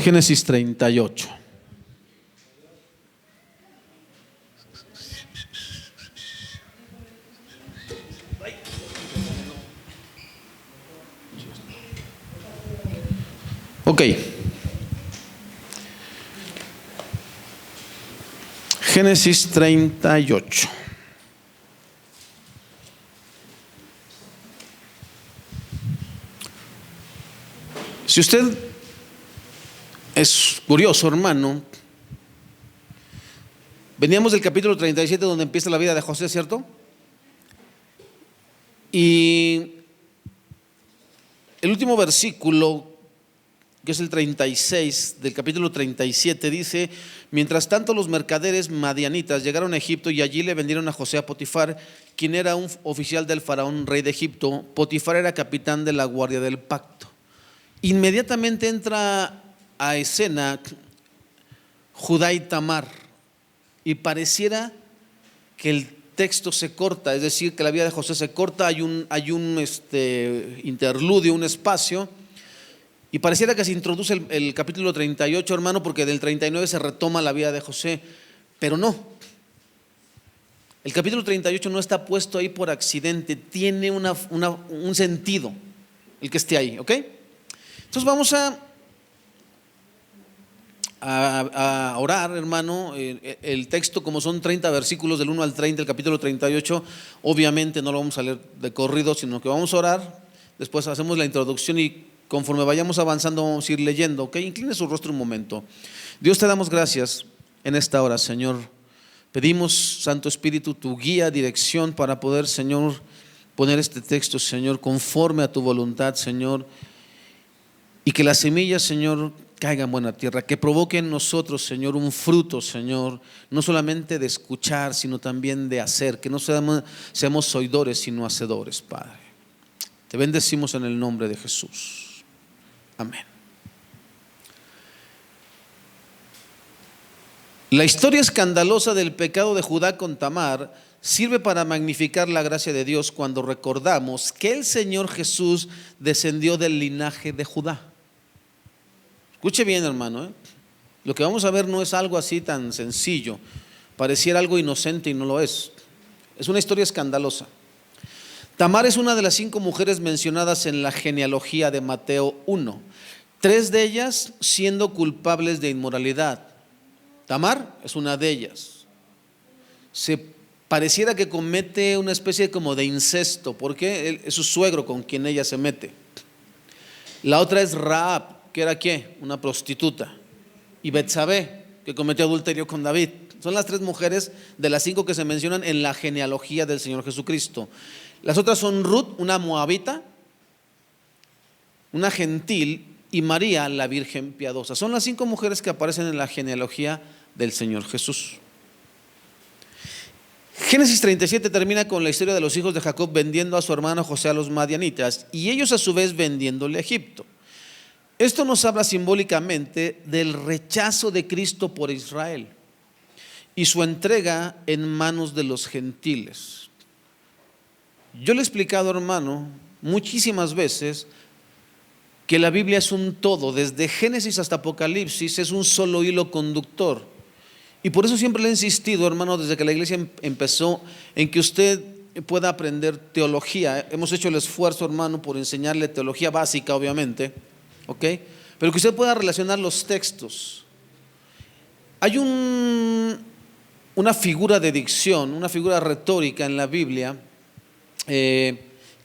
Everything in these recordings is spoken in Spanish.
Génesis 38. Ok. Génesis 38. Si usted es curioso, hermano, veníamos del capítulo 37 donde empieza la vida de José, ¿cierto? Y el último versículo, que es el 36 del capítulo 37, dice: mientras tanto los mercaderes madianitas llegaron a Egipto y allí le vendieron a José a Potifar, quien era un oficial del faraón, rey de Egipto. Potifar era capitán de la guardia del pacto. Inmediatamente entra a escena Judá y Tamar, y pareciera que el texto se corta, es decir, que la vida de José se corta, hay un interludio, un espacio, y pareciera que se introduce el capítulo 38, hermano, porque del 39 se retoma la vida de José, pero no. El capítulo 38 no está puesto ahí por accidente, tiene un sentido el que esté ahí, ¿ok? Entonces vamos a orar, hermano. El texto, como son 30 versículos del 1 al 30, el capítulo 38, obviamente no lo vamos a leer de corrido, sino que vamos a orar. Después hacemos la introducción y conforme vayamos avanzando vamos a ir leyendo, ¿ok? Incline su rostro un momento. Dios, te damos gracias en esta hora, Señor. Pedimos, Santo Espíritu, tu guía, dirección para poder, Señor, poner este texto, Señor, conforme a tu voluntad, Señor. Y que las semillas, Señor, caigan en buena tierra, que provoque en nosotros, Señor, un fruto, Señor, no solamente de escuchar, sino también de hacer, que no seamos oidores, sino hacedores, Padre. Te bendecimos en el nombre de Jesús. Amén. La historia escandalosa del pecado de Judá con Tamar sirve para magnificar la gracia de Dios cuando recordamos que el Señor Jesús descendió del linaje de Judá. Escuche bien, hermano, Lo que vamos a ver no es algo así tan sencillo. Pareciera algo inocente y no lo es. Es una historia escandalosa. Tamar es una de las 5 mujeres mencionadas en la genealogía de Mateo 1. 3 de ellas siendo culpables de inmoralidad. Tamar es una de ellas. Pareciera que comete una especie como de incesto, porque es su suegro con quien ella se mete. La otra es Rahab, que era ¿qué? Una prostituta. Y Betsabé, que cometió adulterio con David. Son las 3 mujeres de las 5 que se mencionan en la genealogía del Señor Jesucristo. Las otras son Ruth, una moabita, una gentil, y María, la virgen piadosa. Son las 5 mujeres que aparecen en la genealogía del Señor Jesús. Génesis 37 termina con la historia de los hijos de Jacob vendiendo a su hermano José a los madianitas, y ellos a su vez vendiéndole a Egipto. Esto nos habla simbólicamente del rechazo de Cristo por Israel y su entrega en manos de los gentiles. Yo le he explicado, hermano, muchísimas veces que la Biblia es un todo, desde Génesis hasta Apocalipsis es un solo hilo conductor. Y por eso siempre le he insistido, hermano, desde que la iglesia empezó, en que usted pueda aprender teología. Hemos hecho el esfuerzo, hermano, por enseñarle teología básica, obviamente, ¿ok? Pero que usted pueda relacionar los textos. Hay una figura de dicción, una figura retórica en la Biblia, que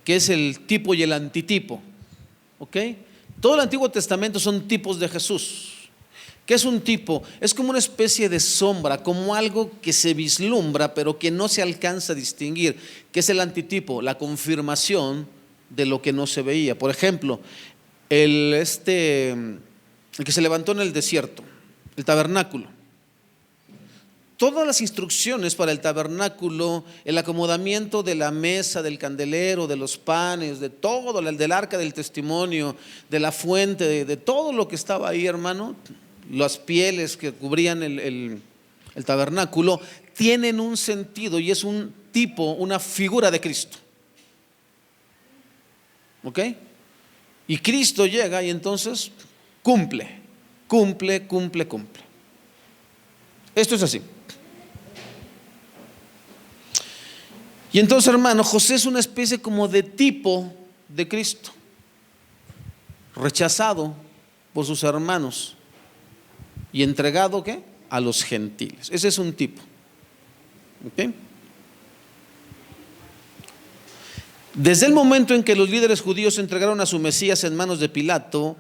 es el tipo y el antitipo, ¿ok? Todo el Antiguo Testamento son tipos de Jesús. ¿Qué es un tipo? Es como una especie de sombra, como algo que se vislumbra pero que no se alcanza a distinguir. ¿Qué es el antitipo? La confirmación de lo que no se veía. Por ejemplo, el que se levantó en el desierto, el tabernáculo. Todas las instrucciones para el tabernáculo, el acomodamiento de la mesa, del candelero, de los panes, de todo, del arca del testimonio, de la fuente, de todo lo que estaba ahí, hermano, las pieles que cubrían el tabernáculo, tienen un sentido y es un tipo, una figura de Cristo. ¿Ok? Y Cristo llega y entonces cumple. cumple, cumple, cumple. Esto es así. Y entonces, hermano, José es una especie como de tipo de Cristo, rechazado por sus hermanos y entregado, ¿qué?, a los gentiles. Ese es un tipo. ¿Okay? Desde el momento en que los líderes judíos entregaron a su Mesías en manos de Pilato,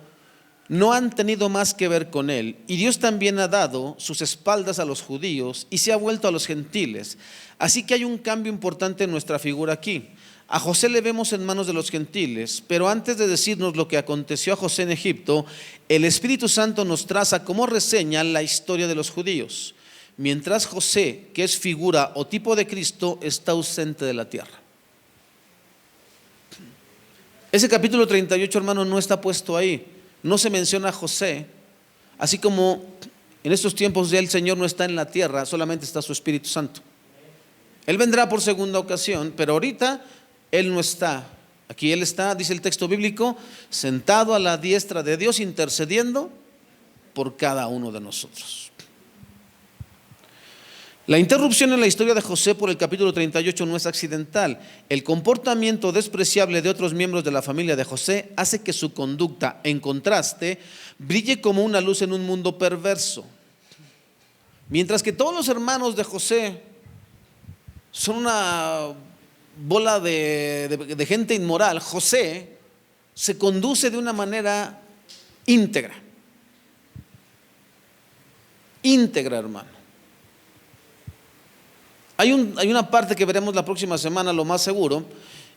no han tenido más que ver con él, y Dios también ha dado sus espaldas a los judíos y se ha vuelto a los gentiles. Así que hay un cambio importante en nuestra figura aquí. A José le vemos en manos de los gentiles, pero antes de decirnos lo que aconteció a José en Egipto, el Espíritu Santo nos traza como reseña la historia de los judíos, mientras José, que es figura o tipo de Cristo, está ausente de la tierra. Ese capítulo 38, hermano, no está puesto ahí. No se menciona a José, así como en estos tiempos ya el Señor no está en la tierra, solamente está su Espíritu Santo. Él vendrá por segunda ocasión, pero ahorita Él no está. Aquí Él está, dice el texto bíblico, sentado a la diestra de Dios, intercediendo por cada uno de nosotros. La interrupción en la historia de José por el capítulo 38 no es accidental. El comportamiento despreciable de otros miembros de la familia de José hace que su conducta, en contraste, brille como una luz en un mundo perverso. Mientras que todos los hermanos de José son una bola de gente inmoral, José se conduce de una manera íntegra. Íntegra, hermano. Hay una parte que veremos la próxima semana, lo más seguro,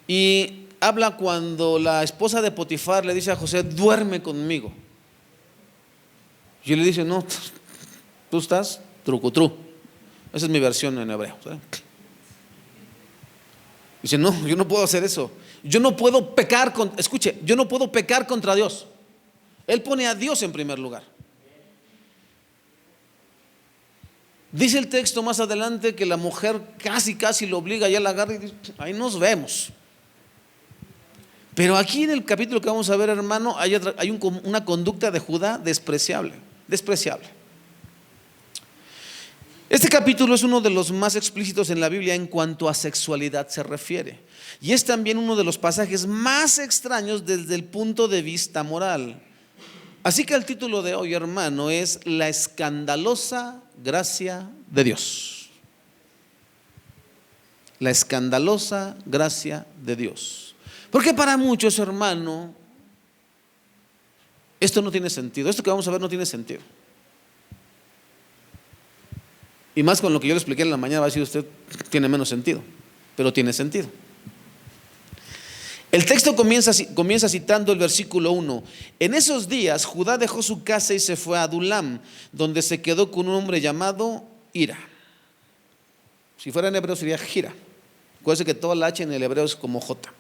y habla cuando la esposa de Potifar le dice a José: duerme conmigo. Y él le dice: no, tú estás trucutru. Esa es mi versión en hebreo, ¿sabes? Dice: no, yo no puedo hacer eso. Yo no puedo pecar, escuche, yo no puedo pecar contra Dios. Él pone a Dios en primer lugar. Dice el texto más adelante que la mujer casi lo obliga, ya la agarra y dice: ahí nos vemos. Pero aquí en el capítulo que vamos a ver, hermano, hay una conducta de Judá despreciable. Este capítulo es uno de los más explícitos en la Biblia en cuanto a sexualidad se refiere, y es también uno de los pasajes más extraños desde el punto de vista moral. Así que el título de hoy, hermano, es La escandalosa gracia de Dios. La escandalosa gracia de Dios. Porque para muchos, hermano, esto no tiene sentido. Esto que vamos a ver no tiene sentido. Y más con lo que yo le expliqué en la mañana, va a decir usted: tiene menos sentido. Pero tiene sentido. El texto comienza citando el versículo 1. En esos días Judá dejó su casa y se fue a Adulam, donde se quedó con un hombre llamado Hira. Si fuera en hebreo sería Gira. Acuérdense que toda la H en el hebreo es como J.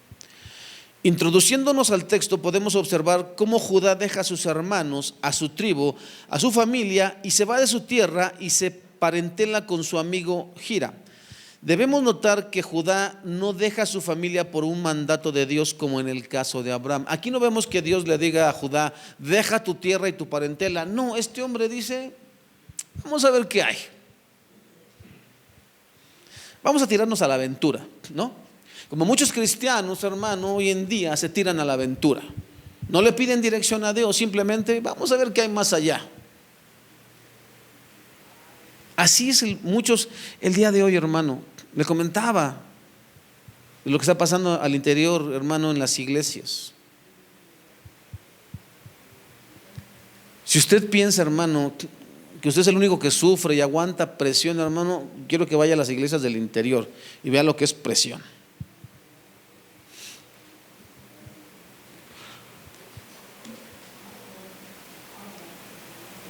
Introduciéndonos al texto, podemos observar cómo Judá deja a sus hermanos, a su tribu, a su familia, y se va de su tierra y se parentela con su amigo Gira. Debemos notar que Judá no deja a su familia por un mandato de Dios como en el caso de Abraham. Aquí no vemos que Dios le diga a Judá: deja tu tierra y tu parentela. No, este hombre dice: vamos a ver qué hay. Vamos a tirarnos a la aventura, ¿no? Como muchos cristianos, hermano, hoy en día se tiran a la aventura. No le piden dirección a Dios, simplemente vamos a ver qué hay más allá. Así es muchos el día de hoy, hermano. Le comentaba de lo que está pasando al interior, hermano, en las iglesias. Si usted piensa, hermano, que usted es el único que sufre y aguanta presión, hermano, quiero que vaya a las iglesias del interior y vea lo que es presión.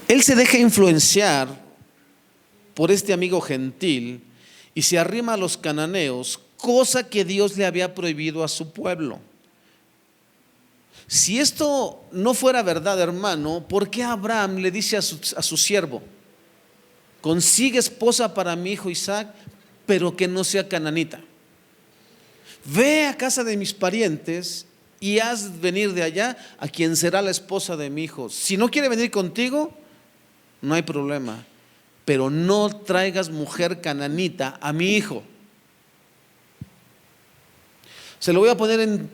Él se deja influenciar por este amigo gentil y se arrima a los cananeos, cosa que Dios le había prohibido a su pueblo. Si esto no fuera verdad, hermano, ¿por qué Abraham le dice a su siervo: consigue esposa para mi hijo Isaac, pero que no sea cananita? Ve a casa de mis parientes y haz venir de allá a quien será la esposa de mi hijo. Si no quiere venir contigo, no hay problema, pero no traigas mujer cananita a mi hijo. Se lo voy a poner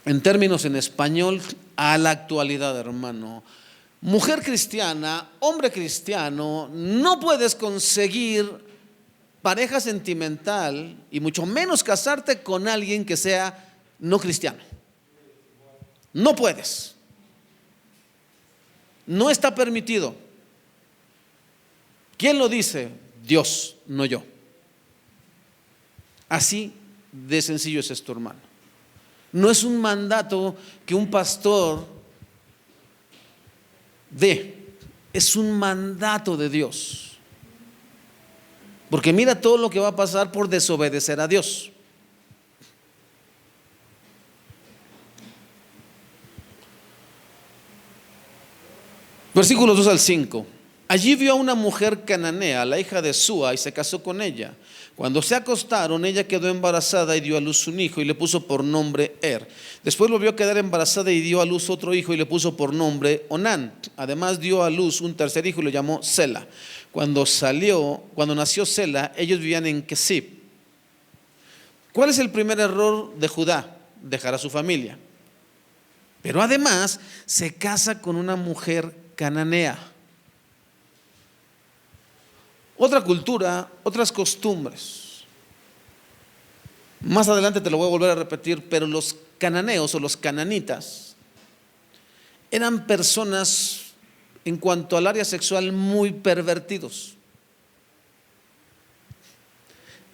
en términos en español a la actualidad, hermano. Mujer cristiana, hombre cristiano, no puedes conseguir pareja sentimental y mucho menos casarte con alguien que sea no cristiano. No puedes. No está permitido. ¿Quién lo dice? Dios, no yo. Así de sencillo es esto, hermano. No es un mandato que un pastor dé, es un mandato de Dios. Porque mira todo lo que va a pasar por desobedecer a Dios. Versículos 2 al 5. Allí vio a una mujer cananea, la hija de Súa, y se casó con ella. Cuando se acostaron, ella quedó embarazada y dio a luz un hijo y le puso por nombre Después volvió a quedar embarazada y dio a luz otro hijo y le puso por nombre Onán. Además dio a luz un tercer hijo y lo llamó Sela. Cuando nació Sela, ellos vivían en Kesib. ¿Cuál es el primer error de Judá? Dejar a su familia. Pero además se casa con una mujer cananea. Otra cultura, otras costumbres. Más adelante te lo voy a volver a repetir, pero los cananeos o los cananitas eran personas en cuanto al área sexual muy pervertidos.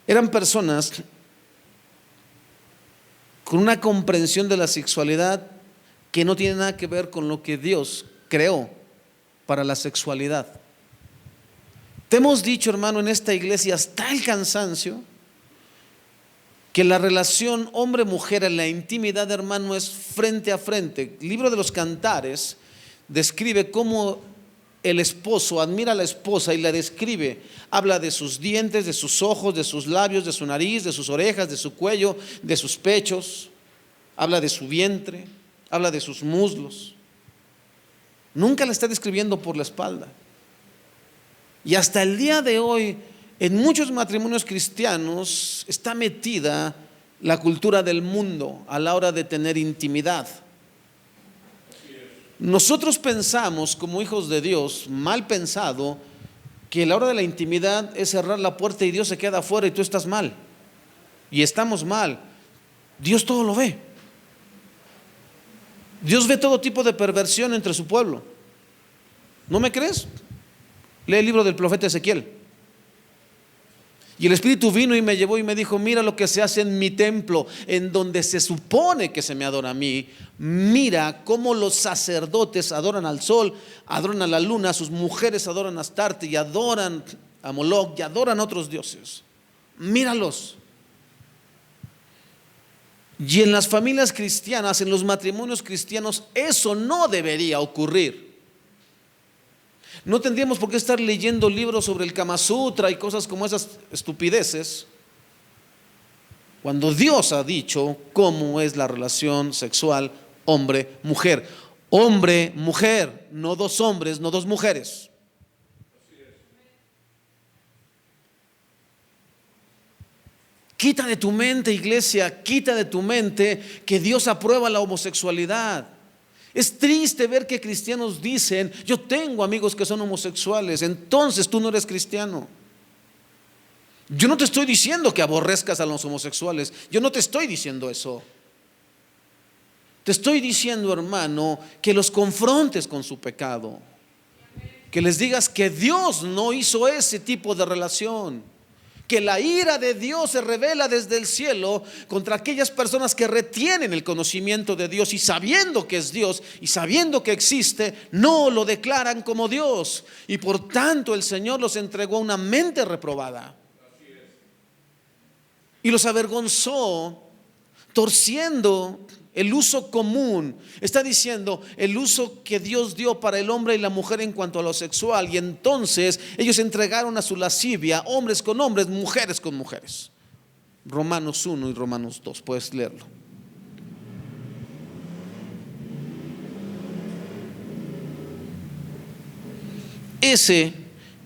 Eran personas con una comprensión de la sexualidad que no tiene nada que ver con lo que Dios creó para la sexualidad. Te hemos dicho, hermano, en esta iglesia hasta el cansancio que la relación hombre-mujer en la intimidad, hermano, es frente a frente. El libro de los Cantares describe cómo el esposo admira a la esposa y la describe. Habla de sus dientes, de sus ojos, de sus labios, de su nariz, de sus orejas, de su cuello, de sus pechos. Habla de su vientre, habla de sus muslos. Nunca la está describiendo por la espalda. Y hasta el día de hoy, en muchos matrimonios cristianos está metida la cultura del mundo a la hora de tener intimidad. Nosotros pensamos como hijos de Dios, mal pensado, que a la hora de la intimidad es cerrar la puerta y Dios se queda afuera y tú estás mal. Y estamos mal. Dios todo lo ve. Dios ve todo tipo de perversión entre su pueblo. ¿No me crees? Lee el libro del profeta Ezequiel. Y el Espíritu vino y me llevó y me dijo: mira lo que se hace en mi templo, en donde se supone que se me adora a mí. Mira cómo los sacerdotes adoran al sol, adoran a la luna, sus mujeres adoran a Astarte y adoran a Moloch y adoran a otros dioses. Míralos. Y en las familias cristianas, en los matrimonios cristianos, eso no debería ocurrir. No tendríamos por qué estar leyendo libros sobre el Kama Sutra y cosas como esas estupideces, cuando Dios ha dicho cómo es la relación sexual hombre-mujer. Hombre-mujer, no dos hombres, no dos mujeres. Quita de tu mente, iglesia, quita de tu mente que Dios aprueba la homosexualidad. Es triste ver que cristianos dicen: yo tengo amigos que son homosexuales, entonces tú no eres cristiano. Yo no te estoy diciendo que aborrezcas a los homosexuales, yo no te estoy diciendo eso. Te estoy diciendo, hermano, que los confrontes con su pecado, que les digas que Dios no hizo ese tipo de relación, que la ira de Dios se revela desde el cielo contra aquellas personas que retienen el conocimiento de Dios y sabiendo que es Dios y sabiendo que existe, no lo declaran como Dios, y por tanto el Señor los entregó a una mente reprobada y los avergonzó, torciendo el uso común. Está diciendo el uso que Dios dio para el hombre y la mujer en cuanto a lo sexual, y entonces ellos entregaron a su lascivia hombres con hombres, mujeres con mujeres. Romanos 1 y Romanos 2, puedes leerlo. Ese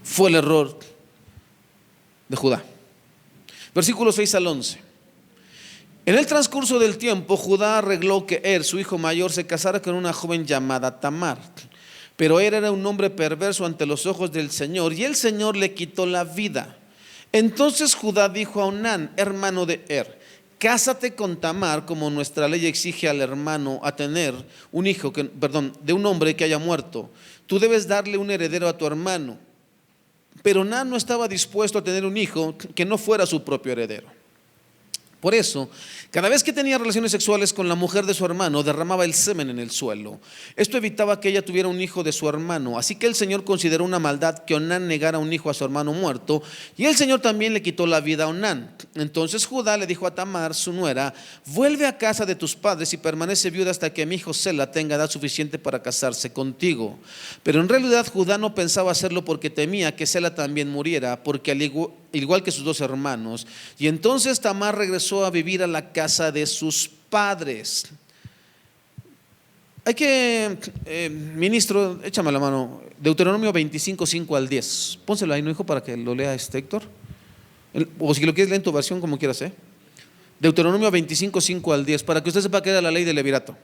fue el error de Judá. Versículos 6 al 11. En el transcurso del tiempo, Judá arregló que su hijo mayor, se casara con una joven llamada Tamar. Pero era un hombre perverso ante los ojos del Señor, y el Señor le quitó la vida. Entonces Judá dijo a Onán, hermano de cásate con Tamar, como nuestra ley exige al hermano a tener un hijo, de un hombre que haya muerto. Tú debes darle un heredero a tu hermano. Pero Onán no estaba dispuesto a tener un hijo que no fuera su propio heredero. Por eso, cada vez que tenía relaciones sexuales con la mujer de su hermano, derramaba el semen en el suelo. Esto evitaba que ella tuviera un hijo de su hermano. Así que el Señor consideró una maldad que Onán negara un hijo a su hermano muerto, y el Señor también le quitó la vida a Onán. Entonces Judá le dijo a Tamar, su nuera, vuelve a casa de tus padres y permanece viuda hasta que mi hijo Sela tenga edad suficiente para casarse contigo. Pero en realidad Judá no pensaba hacerlo porque temía que Sela también muriera, porque al igual que sus dos hermanos. Y entonces Tamar regresó a vivir a la casa de sus padres. Hay que, ministro, échame la mano, Deuteronomio 25, 5 al 10. Pónselo ahí, ¿no, hijo? Para que lo lea Héctor. O si lo quieres leer en tu versión, como quieras, Deuteronomio 25, 5 al 10, para que usted sepa que era la ley del levirato.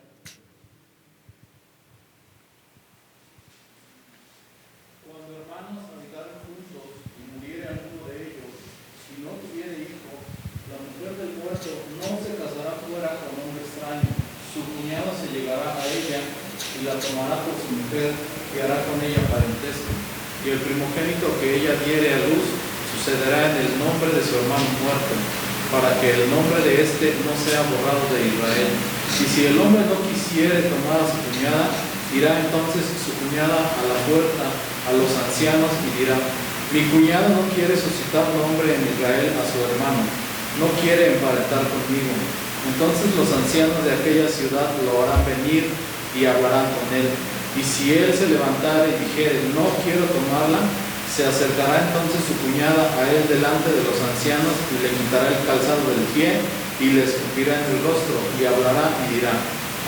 La tomará por su mujer y hará con ella parentesco, y el primogénito que ella diere a luz sucederá en el nombre de su hermano muerto, para que el nombre de éste no sea borrado de Israel. Y si el hombre no quisiere tomar a su cuñada, irá entonces su cuñada a la puerta a los ancianos y dirá, mi cuñada no quiere suscitar nombre en Israel a su hermano, no quiere emparentar conmigo. Entonces los ancianos de aquella ciudad lo harán venir y hablarán con él. Y si él se levantare y dijere, no quiero tomarla, se acercará entonces su cuñada a él delante de los ancianos y le quitará el calzado del pie y le escupirá en el rostro y hablará y dirá,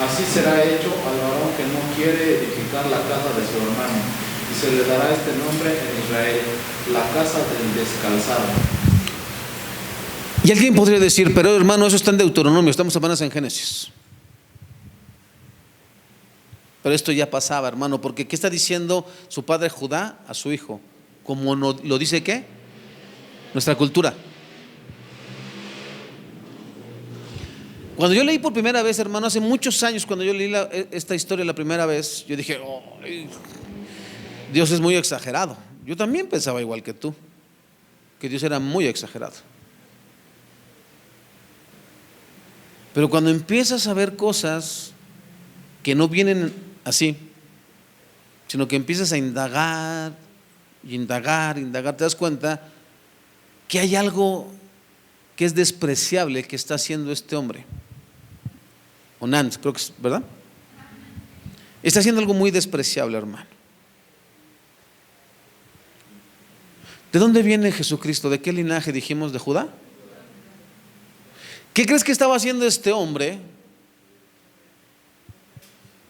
así será hecho al varón que no quiere edificar la casa de su hermano, y se le dará este nombre en Israel, la casa del descalzado. Y alguien podría decir, pero hermano, eso está en Deuteronomio, estamos apenas en Génesis. Pero esto ya pasaba, hermano, porque ¿qué está diciendo su padre Judá a su hijo? Como lo dice ¿qué? Nuestra cultura. Cuando yo leí por primera vez, hermano, hace muchos años, cuando yo leí esta historia la primera vez, yo dije, oh, Dios es muy exagerado. Yo también pensaba igual que tú, que Dios era muy exagerado. Pero cuando empiezas a ver cosas que no vienen así, sino que empiezas a indagar, te das cuenta que hay algo que es despreciable que está haciendo este hombre. Onán, creo que es, ¿verdad? Está haciendo algo muy despreciable, hermano. ¿De dónde viene Jesucristo? ¿De qué linaje dijimos? ¿De Judá? ¿Qué crees que estaba haciendo este hombre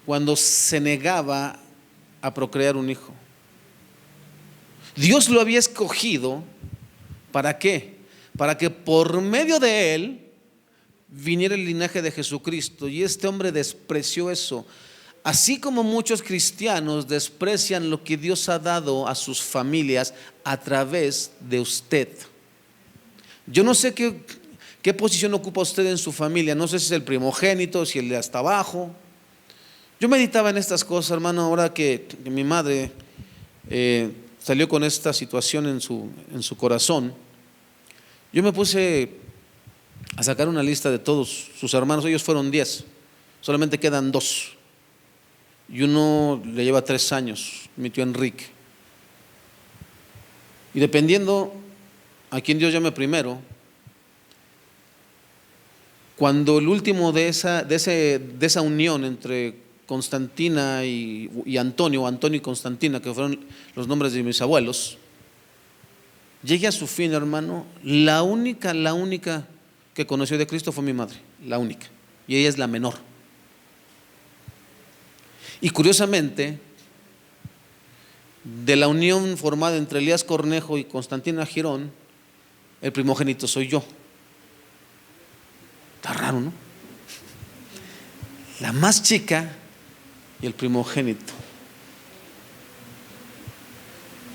cuando se negaba a procrear un hijo? Dios lo había escogido, ¿para qué? Para que por medio de él viniera el linaje de Jesucristo, y este hombre despreció eso, así como muchos cristianos desprecian lo que Dios ha dado a sus familias a través de usted. Yo no sé qué posición ocupa usted en su familia, no sé si es el primogénito, si el de hasta abajo. Yo meditaba en estas cosas, hermano, ahora que mi madre salió con esta situación en su corazón. Yo me puse a sacar una lista de todos sus hermanos. Ellos fueron 10, solamente quedan 2, y uno le lleva 3 años, mi tío Enrique. Y dependiendo a quien Dios llame primero, cuando el último de esa unión entre Constantina y Antonio, o Antonio y Constantina, que fueron los nombres de mis abuelos, llegué a su fin, hermano, la única que conoció de Cristo fue mi madre, la única, y ella es la menor. Y curiosamente, de la unión formada entre Elías Cornejo y Constantina Girón, el primogénito soy yo. Está raro, ¿no? La más chica y el primogénito.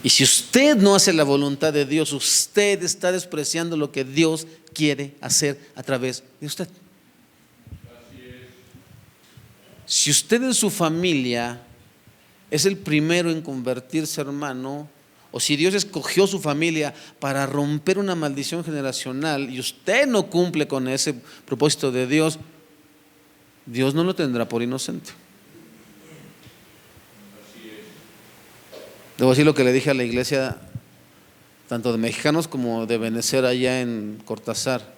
Y si usted no hace la voluntad de Dios, usted está despreciando lo que Dios quiere hacer a través de usted. Si usted en su familia es el primero en convertirse, hermano, o si Dios escogió su familia para romper una maldición generacional y usted no cumple con ese propósito de Dios, Dios no lo tendrá por inocente. Debo decir lo que le dije a la iglesia, tanto de mexicanos como de Benecer allá en Cortázar: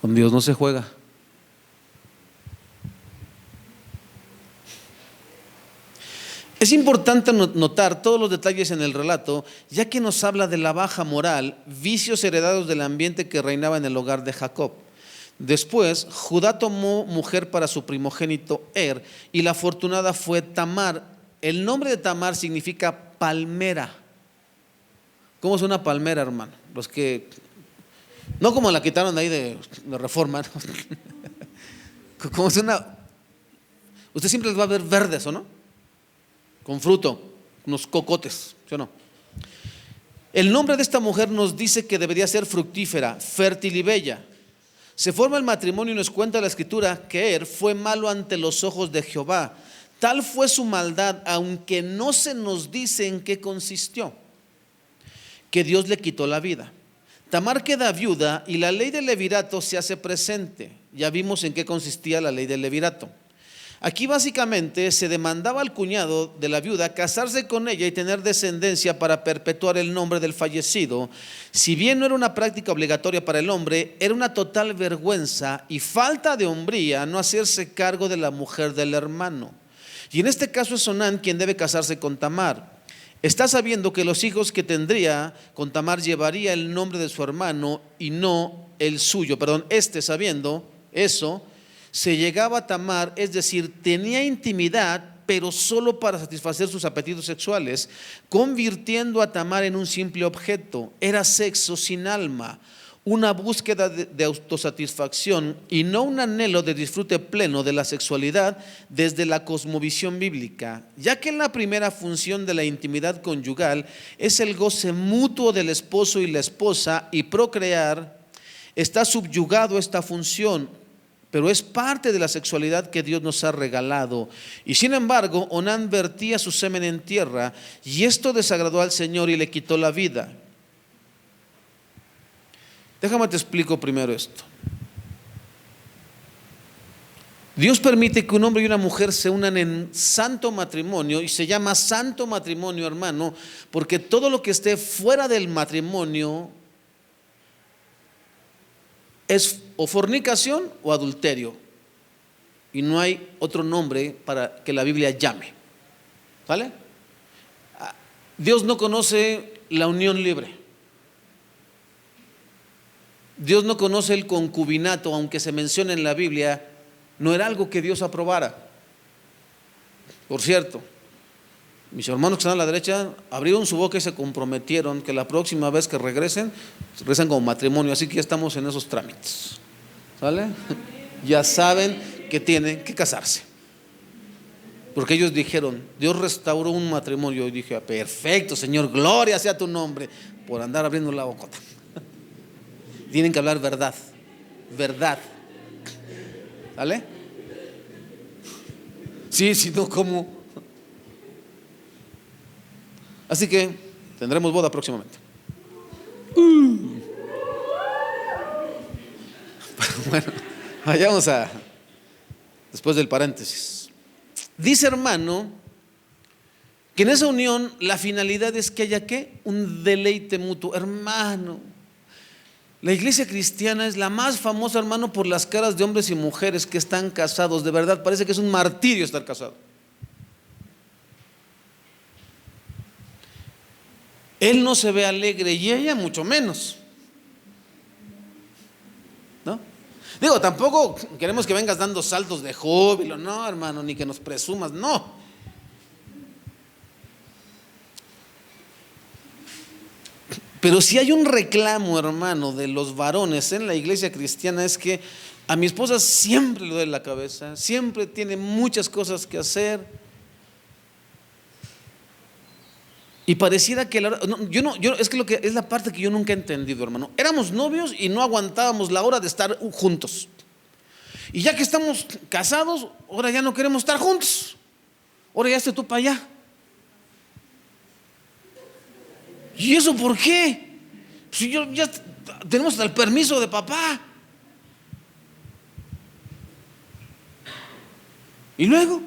con Dios no se juega. Es importante notar todos los detalles en el relato, ya que nos habla de la baja moral, vicios heredados del ambiente que reinaba en el hogar de Jacob. Después, Judá tomó mujer para su primogénito y la afortunada fue Tamar. El nombre de Tamar significa palmera. ¿Cómo es una palmera, hermano? Los que, no como la quitaron de ahí de Reforma, ¿no? Como es una, usted siempre les va a ver verdes, ¿o no? Con fruto, unos cocotes, ¿sí o no? El nombre de esta mujer nos dice que debería ser fructífera, fértil y bella. Se forma el matrimonio y nos cuenta la escritura que fue malo ante los ojos de Jehová. Tal fue su maldad, aunque no se nos dice en qué consistió, que Dios le quitó la vida. Tamar queda viuda y la ley del levirato se hace presente. Ya vimos en qué consistía la ley del levirato. Aquí básicamente se demandaba al cuñado de la viuda casarse con ella y tener descendencia para perpetuar el nombre del fallecido. Si bien no era una práctica obligatoria para el hombre, era una total vergüenza y falta de hombría no hacerse cargo de la mujer del hermano. Y en este caso es Onán quien debe casarse con Tamar. Está sabiendo que los hijos que tendría con Tamar llevaría el nombre de su hermano y no el suyo. Sabiendo eso, se llegaba a Tamar, es decir, tenía intimidad, pero solo para satisfacer sus apetitos sexuales, convirtiendo a Tamar en un simple objeto. Era sexo sin alma, una búsqueda de autosatisfacción y no un anhelo de disfrute pleno de la sexualidad desde la cosmovisión bíblica, ya que la primera función de la intimidad conyugal es el goce mutuo del esposo y la esposa, y procrear está subyugado a esta función, pero es parte de la sexualidad que Dios nos ha regalado. Y sin embargo, Onán vertía su semen en tierra, y esto desagradó al Señor y le quitó la vida. Déjame te explico primero esto. Dios permite que un hombre y una mujer se unan en santo matrimonio, y se llama santo matrimonio, hermano, porque todo lo que esté fuera del matrimonio es o fornicación o adulterio, y no hay otro nombre para que la Biblia llame. ¿Vale? Dios no conoce la unión libre. Dios no conoce el concubinato, aunque se menciona en la Biblia, no era algo que Dios aprobara. Por cierto, mis hermanos que están a la derecha abrieron su boca y se comprometieron que la próxima vez que regresen como matrimonio, así que ya estamos en esos trámites. ¿Sale? Ya saben que tienen que casarse, porque ellos dijeron: Dios restauró un matrimonio. Y dije: perfecto, Señor, gloria sea tu nombre, por andar abriendo la bocota. Tienen que hablar verdad, verdad. ¿Vale? Sí, si no, ¿cómo? Así que tendremos boda próximamente. Bueno, vayamos después del paréntesis. Dice, hermano, que en esa unión la finalidad es que haya ¿qué? Un deleite mutuo. Hermano, la iglesia cristiana es la más famosa, hermano, por las caras de hombres y mujeres que están casados. De verdad, parece que es un martirio estar casado. Él no se ve alegre y ella mucho menos, ¿no? Digo, tampoco queremos que vengas dando saltos de júbilo, no, hermano, ni que nos presumas, no. Pero si hay un reclamo, hermano, de los varones en la iglesia cristiana, es que a mi esposa siempre le duele la cabeza, siempre tiene muchas cosas que hacer. Y pareciera que es que lo que es la parte que yo nunca he entendido, hermano. Éramos novios y no aguantábamos la hora de estar juntos. Y ya que estamos casados, ahora ya no queremos estar juntos. Ahora ya esté tú para allá. ¿Y eso por qué? Si yo ya tenemos hasta el permiso de papá. Y luego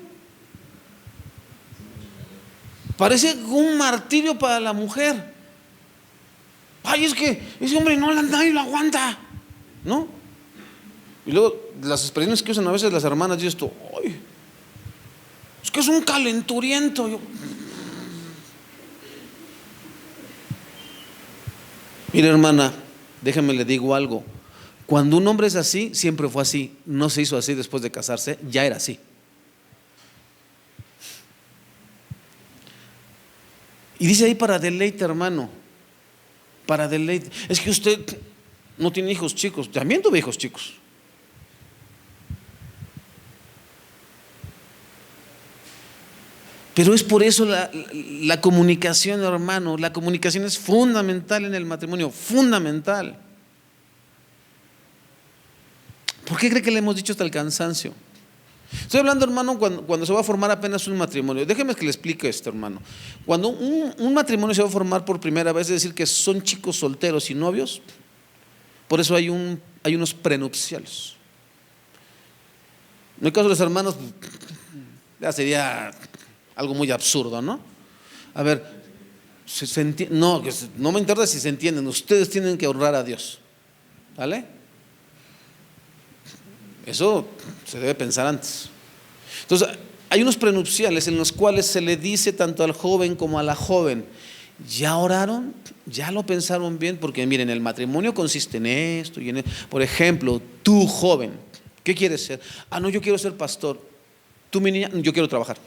parece un martirio para la mujer. Ay, es que ese hombre nadie lo aguanta, ¿no? Y luego las expresiones que usan a veces las hermanas, dices tú, ay, es que es un calenturiento. Mire, hermana, déjame le digo algo. Cuando un hombre es así, siempre fue así. No se hizo así después de casarse, ya era así. Y dice ahí para deleite, hermano, para deleite. Es que usted no tiene hijos chicos. También tuve hijos chicos. Pero es por eso la comunicación, hermano. La comunicación es fundamental en el matrimonio, fundamental. ¿Por qué cree que le hemos dicho hasta el cansancio? Estoy hablando, hermano, cuando se va a formar apenas un matrimonio. Déjeme que le explique esto, hermano. Cuando un matrimonio se va a formar por primera vez, es decir, que son chicos solteros y novios. Por eso hay unos prenupciales. En el caso de los hermanos, ya sería algo muy absurdo, ¿no? A ver, no me interesa si se entienden. Ustedes tienen que honrar a Dios, ¿vale? Eso se debe pensar antes. Entonces, hay unos prenupciales en los cuales se le dice tanto al joven como a la joven: ¿ya oraron? ¿Ya lo pensaron bien? Porque miren, el matrimonio consiste en esto y en esto. Por ejemplo, tú joven, ¿qué quieres ser? Ah, no, yo quiero ser pastor. Tú, mi niña, yo quiero trabajar.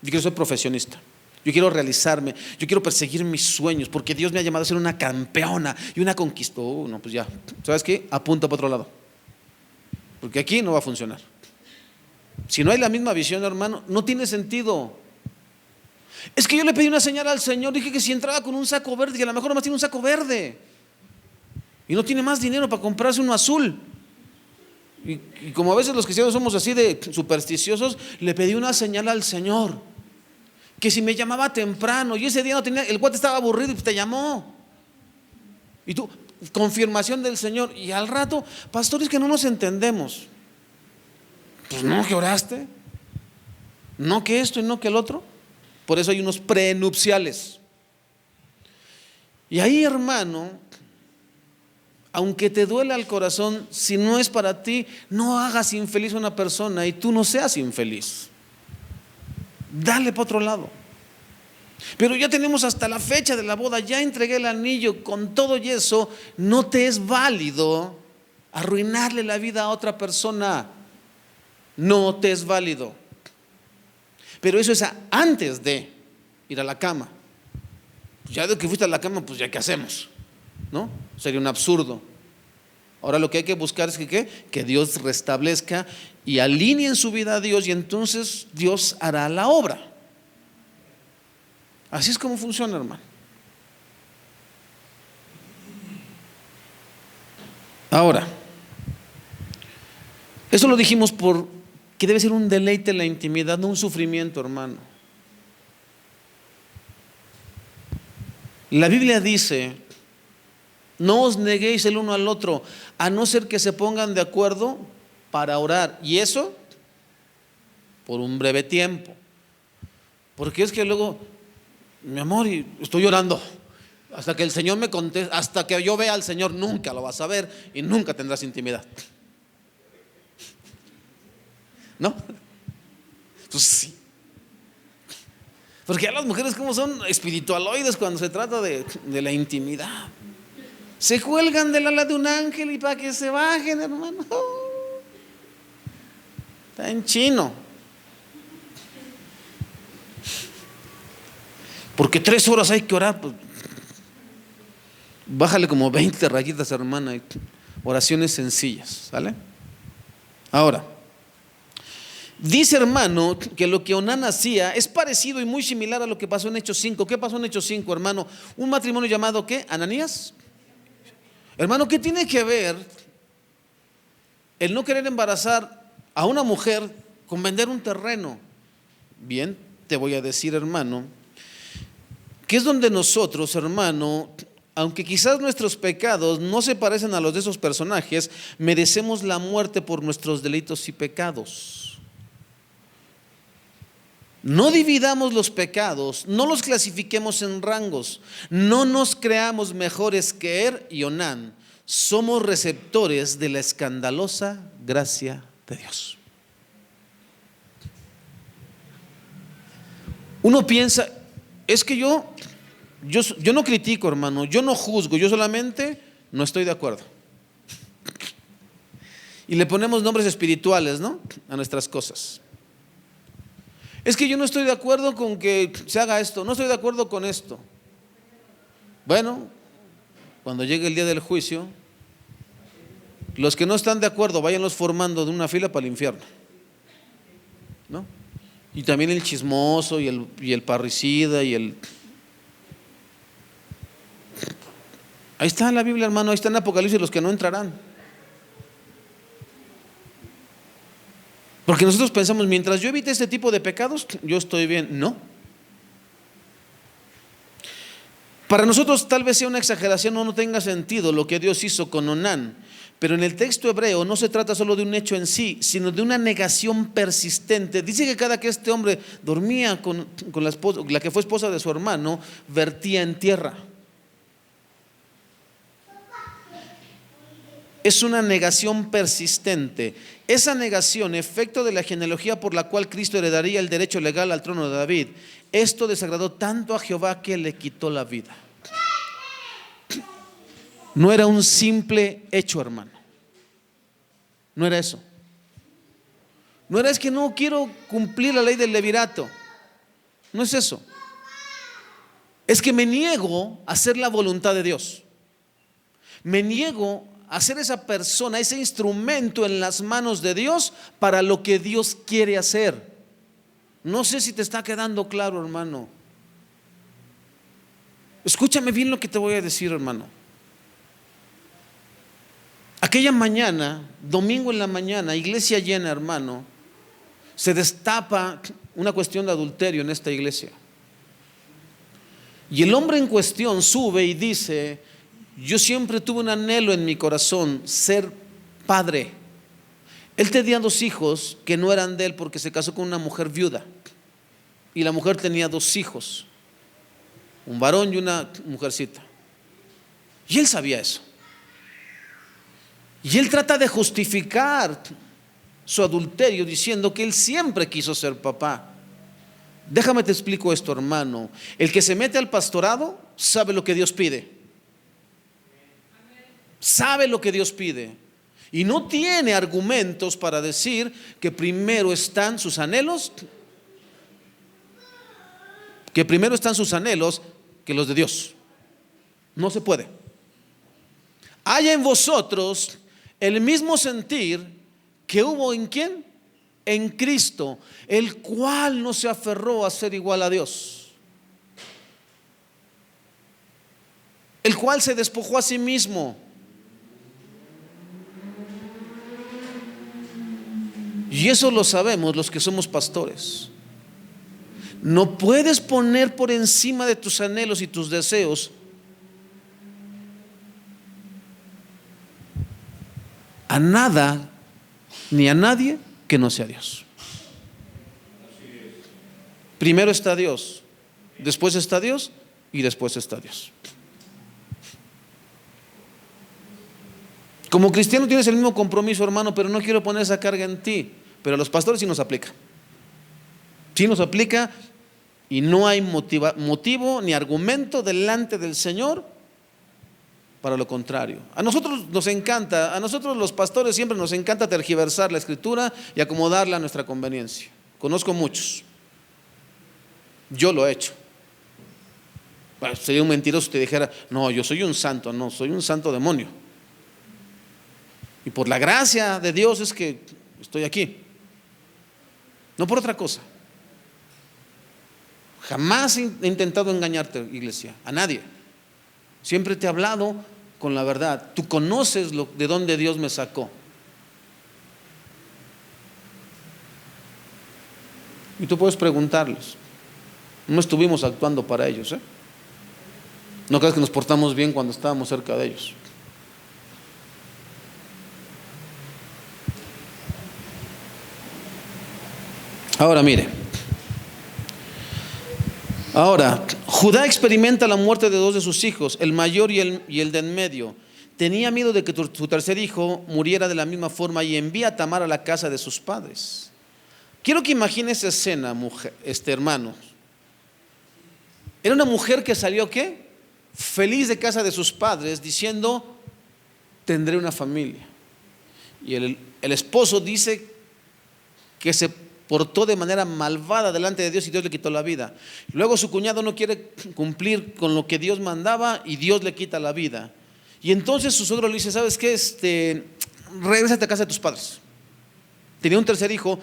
Yo quiero ser profesionista. Yo quiero realizarme, yo quiero perseguir mis sueños, porque Dios me ha llamado a ser una campeona y una conquista. No, pues ya, ¿sabes qué? Apunta para otro lado, porque aquí no va a funcionar. Si no hay la misma visión, hermano, no tiene sentido. Es que yo le pedí una señal al Señor, dije que si entraba con un saco verde, que a lo mejor nomás tiene un saco verde y no tiene más dinero para comprarse uno azul. Y como a veces los cristianos somos así de supersticiosos, le pedí una señal al Señor, que si me llamaba temprano, y ese día no tenía, el cuate estaba aburrido y te llamó, y tú, confirmación del Señor. Y al rato, pastores, que no nos entendemos. Pues no, que oraste, no que esto y no que el otro. Por eso hay unos prenupciales. Y ahí, hermano, aunque te duela el corazón, si no es para ti, no hagas infeliz a una persona y tú no seas infeliz. Dale para otro lado. Pero ya tenemos hasta la fecha de la boda, ya entregué el anillo, con todo y eso, no te es válido arruinarle la vida a otra persona. No te es válido. Pero eso es antes de ir a la cama. Ya de que fuiste a la cama, pues ya qué hacemos, ¿no? Sería un absurdo. Ahora lo que hay que buscar es que Dios restablezca y alinee en su vida a Dios, y entonces Dios hará la obra. Así es como funciona, hermano. Ahora, eso lo dijimos porque debe ser un deleite en la intimidad, no un sufrimiento, hermano. La Biblia dice: no os neguéis el uno al otro, a no ser que se pongan de acuerdo para orar, y eso por un breve tiempo. Porque es que luego, mi amor, y estoy orando hasta que el Señor me conteste, hasta que yo vea al Señor. Nunca lo vas a ver y nunca tendrás intimidad, ¿no? Pues sí. Porque a las mujeres, como son espiritualoides cuando se trata de la intimidad, se cuelgan del ala de un ángel y para que se bajen, hermano. Está en chino. Porque 3 horas hay que orar, pues. Bájale como 20 rayitas, hermana. Oraciones sencillas, ¿sale? Ahora, dice, hermano, que lo que Onán hacía es parecido y muy similar a lo que pasó en Hechos 5. ¿Qué pasó en Hechos 5, hermano? Un matrimonio llamado, ¿qué? Ananías. Hermano, ¿qué tiene que ver el no querer embarazar a una mujer con vender un terreno? Bien, te voy a decir, hermano, que es donde nosotros, hermano, aunque quizás nuestros pecados no se parecen a los de esos personajes, merecemos la muerte por nuestros delitos y pecados. No dividamos los pecados, no los clasifiquemos en rangos, no nos creamos mejores que Er y Onán. Somos receptores de la escandalosa gracia de Dios. Uno piensa, es que yo no critico, hermano, yo no juzgo, yo solamente no estoy de acuerdo. Y le ponemos nombres espirituales, ¿no?, a nuestras cosas. Es que yo no estoy de acuerdo con que se haga esto, no estoy de acuerdo con esto. Bueno, cuando llegue el día del juicio, los que no están de acuerdo, váyanlos formando de una fila para el infierno, ¿no? Y también el chismoso y el parricida y el... Ahí está en la Biblia, hermano, ahí está en Apocalipsis los que no entrarán. Porque nosotros pensamos, mientras yo evite este tipo de pecados, yo estoy bien. No. Para nosotros tal vez sea una exageración o no tenga sentido lo que Dios hizo con Onán, pero en el texto hebreo no se trata solo de un hecho en sí, sino de una negación persistente. Dice que cada que este hombre dormía con la que fue esposa de su hermano, vertía en tierra. Es una negación persistente. Esa negación, efecto de la genealogía por la cual Cristo heredaría el derecho legal al trono de David, esto desagradó tanto a Jehová que le quitó la vida. No era un simple hecho, hermano. No era eso. No era, es que no quiero cumplir la ley del levirato. No es eso. Es que me niego a hacer la voluntad de Dios. Me niego a ser esa persona, ese instrumento en las manos de Dios para lo que Dios quiere hacer. No sé si te está quedando claro, hermano. Escúchame bien lo que te voy a decir, hermano. Aquella mañana, domingo en la mañana, iglesia llena, hermano, se destapa una cuestión de adulterio en esta iglesia. Y el hombre en cuestión sube y dice: yo siempre tuve un anhelo en mi corazón, ser padre. Él tenía 2 hijos que no eran de él porque se casó con una mujer viuda. Y la mujer tenía 2 hijos, un varón y una mujercita. Y él sabía eso. Y él trata de justificar su adulterio diciendo que él siempre quiso ser papá. Déjame te explico esto, hermano. El que se mete al pastorado sabe lo que Dios pide. Sabe lo que Dios pide. Y no tiene argumentos para decir que primero están sus anhelos, que los de Dios. No se puede. Haya en vosotros el mismo sentir que hubo en ¿quién? En Cristo, el cual no se aferró a ser igual a Dios, el cual se despojó a sí mismo. Y eso lo sabemos los que somos pastores. No puedes poner por encima de tus anhelos y tus deseos a nada ni a nadie que no sea Dios. Primero está Dios, después está Dios y después está Dios. Como cristiano tienes el mismo compromiso, hermano, pero no quiero poner esa carga en ti. Pero a los pastores sí nos aplica. Sí nos aplica y no hay motivo ni argumento delante del Señor para lo contrario. A nosotros nos encanta, a nosotros los pastores siempre nos encanta tergiversar la Escritura y acomodarla a nuestra conveniencia. Conozco muchos. Yo lo he hecho. Bueno, sería un mentiroso si te dijera, no, yo soy un santo. No, soy un santo demonio. Y por la gracia de Dios es que estoy aquí. No por otra cosa. Jamás he intentado engañarte, iglesia, a nadie. Siempre te he hablado con la verdad. Tú conoces de dónde Dios me sacó. Y tú puedes preguntarles. No estuvimos actuando para ellos, ¿eh? No creas que nos portamos bien cuando estábamos cerca de ellos. Ahora mire. Ahora, Judá experimenta la muerte de dos de sus hijos, el mayor y el de en medio. Tenía miedo de que su tercer hijo muriera de la misma forma y envía a Tamar a la casa de sus padres. Quiero que imagine esa escena, mujer, hermano. Era una mujer que salió, ¿qué? Feliz de casa de sus padres, diciendo, tendré una familia. Y el esposo dice que se portó de manera malvada delante de Dios y Dios le quitó la vida. Luego su cuñado no quiere cumplir con lo que Dios mandaba y Dios le quita la vida. Y entonces su suegro le dice, ¿sabes qué? Regrésate a casa de tus padres. Tenía un tercer hijo.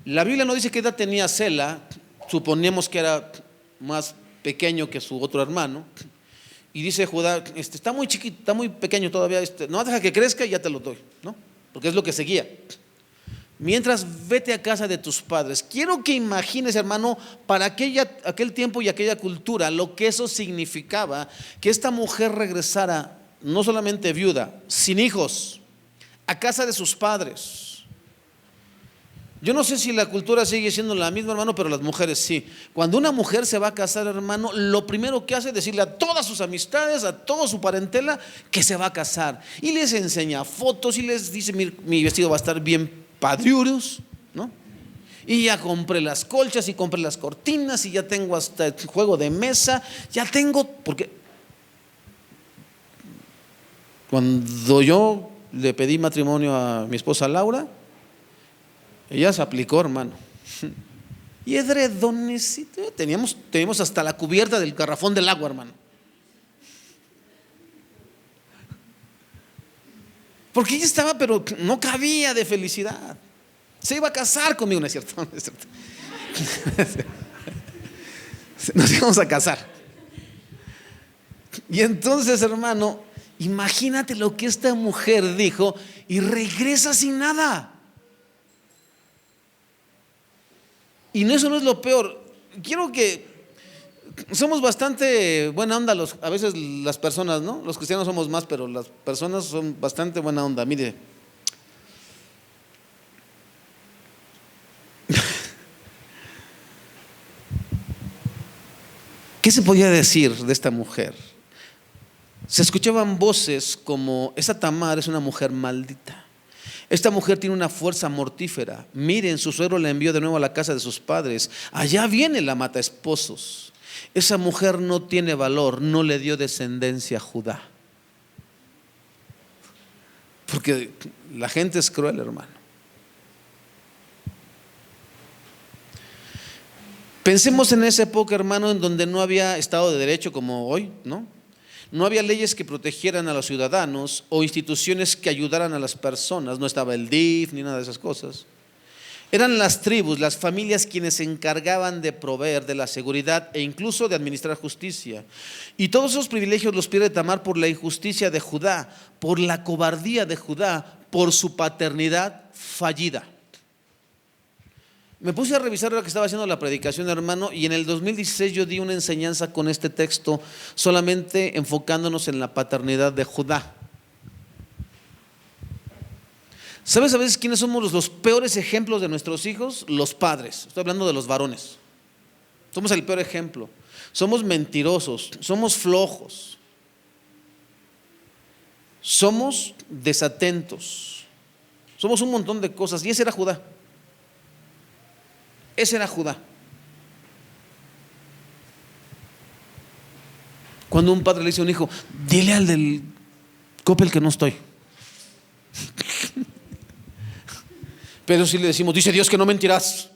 La Biblia no dice qué edad tenía Sela. Suponemos que era más pequeño que su otro hermano. Y dice Judá, está muy chiquito, está muy pequeño todavía, no, deja que crezca y ya te lo doy, ¿no? Porque es lo que seguía. Mientras, vete a casa de tus padres. Quiero que imagines, hermano, para aquel tiempo y aquella cultura, lo que eso significaba, que esta mujer regresara, no solamente viuda, sin hijos, a casa de sus padres. Yo no sé si la cultura sigue siendo la misma, hermano, pero las mujeres sí. Cuando una mujer se va a casar, hermano, lo primero que hace es decirle a todas sus amistades, a toda su parentela, que se va a casar. Y les enseña fotos y les dice, mi vestido va a estar bien padriuros, ¿no? Y ya compré las colchas y compré las cortinas y ya tengo hasta el juego de mesa, ya tengo, porque cuando yo le pedí matrimonio a mi esposa Laura, ella se aplicó, hermano. Y edredones, teníamos hasta la cubierta del garrafón del agua, hermano. Porque ella estaba, pero no cabía de felicidad. Se iba a casar conmigo, ¿no es cierto? No es cierto. Nos íbamos a casar. Y entonces, hermano, imagínate lo que esta mujer dijo y regresa sin nada. Y eso no es lo peor. Quiero que somos bastante buena onda a veces las personas, ¿no? Los cristianos somos más, pero las personas son bastante buena onda. Mire, ¿qué se podía decir de esta mujer? Se escuchaban voces como, esa Tamar es una mujer maldita. Esta mujer tiene una fuerza mortífera. Miren, su suegro la envió de nuevo a la casa de sus padres. Allá viene la mata esposos. Esa mujer no tiene valor, no le dio descendencia a Judá. Porque la gente es cruel, hermano. Pensemos en esa época, hermano, en donde no había Estado de Derecho como hoy, ¿no? No había leyes que protegieran a los ciudadanos o instituciones que ayudaran a las personas. No estaba el DIF ni nada de esas cosas. Eran las tribus, las familias quienes se encargaban de proveer de la seguridad e incluso de administrar justicia. Y todos esos privilegios los pierde Tamar por la injusticia de Judá, por la cobardía de Judá, por su paternidad fallida. Me puse a revisar lo que estaba haciendo la predicación, hermano, y en el 2016 yo di una enseñanza con este texto, solamente enfocándonos en la paternidad de Judá. ¿Sabes a veces quiénes somos los peores ejemplos de nuestros hijos? Los padres. Estoy hablando de los varones. Somos el peor ejemplo. Somos mentirosos, somos flojos, somos desatentos, somos un montón de cosas. Y ese era Judá. Ese era Judá. Cuando un padre le dice a un hijo, dile al del Coppel que no estoy. Pero si le decimos, dice Dios que no mentirás.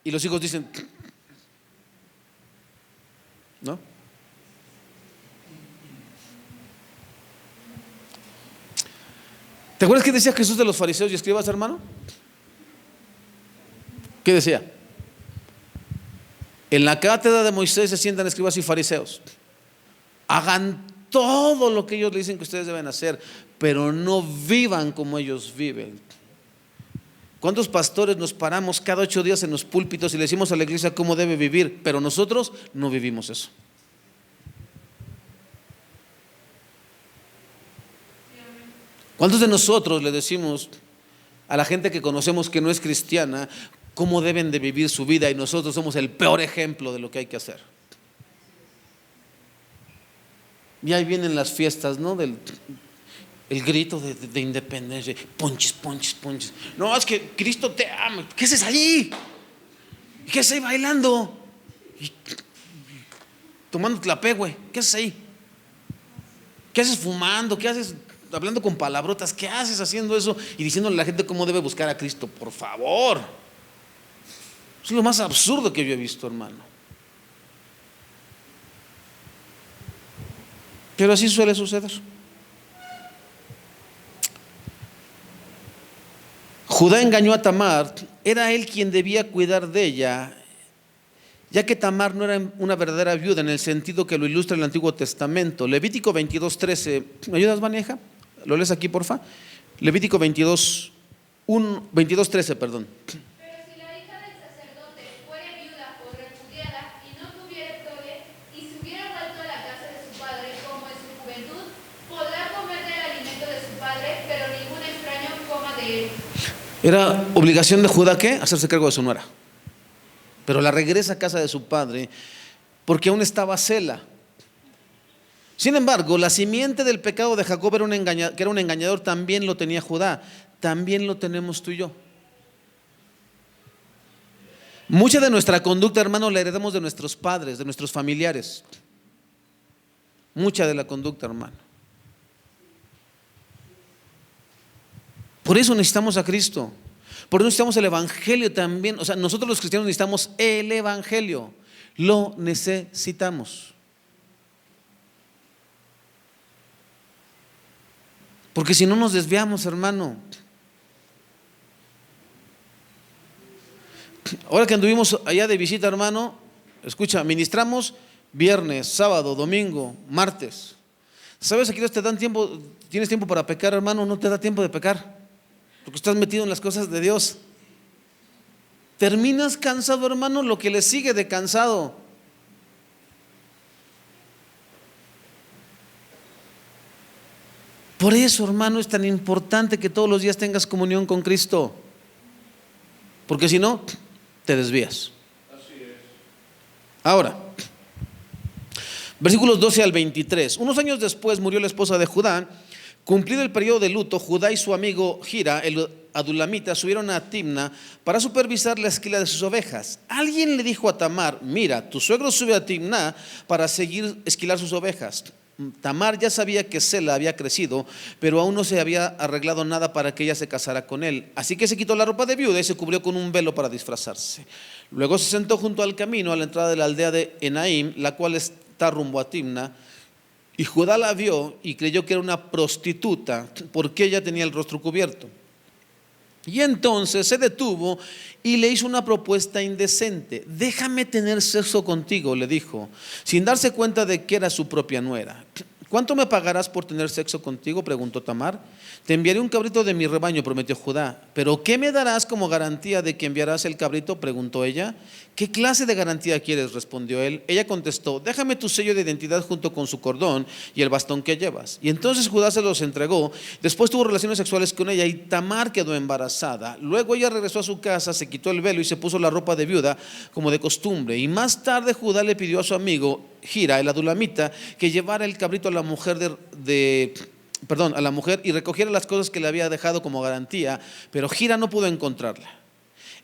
Y los hijos dicen, ¿no? ¿Te acuerdas qué decía Jesús de los fariseos y escribas, hermano? ¿Qué decía? En la cátedra de Moisés se sientan escribas y fariseos. Hagan todo lo que ellos le dicen que ustedes deben hacer, pero no vivan como ellos viven. ¿Cuántos pastores nos paramos cada 8 días en los púlpitos y le decimos a la iglesia cómo debe vivir, pero nosotros no vivimos eso? ¿Cuántos de nosotros le decimos a la gente que conocemos que no es cristiana cómo deben de vivir su vida, y nosotros somos el peor ejemplo de lo que hay que hacer? Y ahí vienen las fiestas, ¿no? El grito de independencia, ponches, ponches, ponches. No, es que Cristo te ama. ¿Qué haces allí? ¿Qué haces ahí bailando? Y tomando tlapé, güey. ¿Qué haces ahí? ¿Qué haces fumando? ¿Qué haces hablando con palabrotas? ¿Qué haces haciendo eso y diciéndole a la gente cómo debe buscar a Cristo? Por favor. Eso es lo más absurdo que yo he visto, hermano. Pero así suele suceder. Judá engañó a Tamar. Era él quien debía cuidar de ella, ya que Tamar no era una verdadera viuda en el sentido que lo ilustra el Antiguo Testamento. Levítico 22:13. ¿Me ayudas, Vaneja? ¿Lo lees aquí, porfa? Levítico 22:13, perdón. Pero si la hija del sacerdote fuere viuda o repudiada y no tuviere prole, y se hubiera vuelto a la casa de su padre como en su juventud, podrá comer del alimento de su padre, pero ningún extraño coma de él. Era obligación de Judá, ¿qué? Hacerse cargo de su nuera. Pero la regresa a casa de su padre porque aún estaba Sela. Sin embargo, la simiente del pecado de Jacob que era un engañador, también lo tenía Judá. También lo tenemos tú y yo. Mucha de nuestra conducta, hermano, la heredamos de nuestros padres, de nuestros familiares. Mucha de la conducta, hermano. Por eso necesitamos a Cristo. Por eso necesitamos el Evangelio también. O sea, nosotros los cristianos necesitamos el Evangelio. Lo necesitamos. Porque si no nos desviamos, hermano. Ahora que anduvimos allá de visita, hermano, escucha, ministramos viernes, sábado, domingo, martes. ¿Sabes? Aquí no te dan tiempo, tienes tiempo para pecar, hermano, no te da tiempo de pecar, porque estás metido en las cosas de Dios. Terminas cansado, hermano, lo que le sigue de cansado. Por eso, hermano, es tan importante que todos los días tengas comunión con Cristo, porque si no, te desvías. Ahora, versículos 12 al 23. Unos años después murió la esposa de Judá. Cumplido el periodo de luto, Judá y su amigo Hira, el adulamita, subieron a Timna para supervisar la esquila de sus ovejas. Alguien le dijo a Tamar: mira, tu suegro sube a Timna para seguir esquilar sus ovejas. Tamar ya sabía que Sela había crecido, pero aún no se había arreglado nada para que ella se casara con él. Así que se quitó la ropa de viuda y se cubrió con un velo para disfrazarse. Luego se sentó junto al camino a la entrada de la aldea de Enaim, la cual está rumbo a Timna. Y Judá la vio y creyó que era una prostituta, porque ella tenía el rostro cubierto. Y entonces se detuvo y le hizo una propuesta indecente. Déjame tener sexo contigo, le dijo, sin darse cuenta de que era su propia nuera. ¿Cuánto me pagarás por tener sexo contigo?, preguntó Tamar. Te enviaré un cabrito de mi rebaño, prometió Judá. ¿Pero qué me darás como garantía de que enviarás el cabrito?, preguntó ella. ¿Qué clase de garantía quieres?, respondió él. Ella contestó: déjame tu sello de identidad junto con su cordón y el bastón que llevas. Y entonces Judá se los entregó. Después tuvo relaciones sexuales con ella y Tamar quedó embarazada. Luego ella regresó a su casa, se quitó el velo y se puso la ropa de viuda como de costumbre. Y más tarde Judá le pidió a su amigo Hira, el adulamita, que llevara el cabrito a la mujer a la mujer y recogiera las cosas que le había dejado como garantía, pero Hira no pudo encontrarla.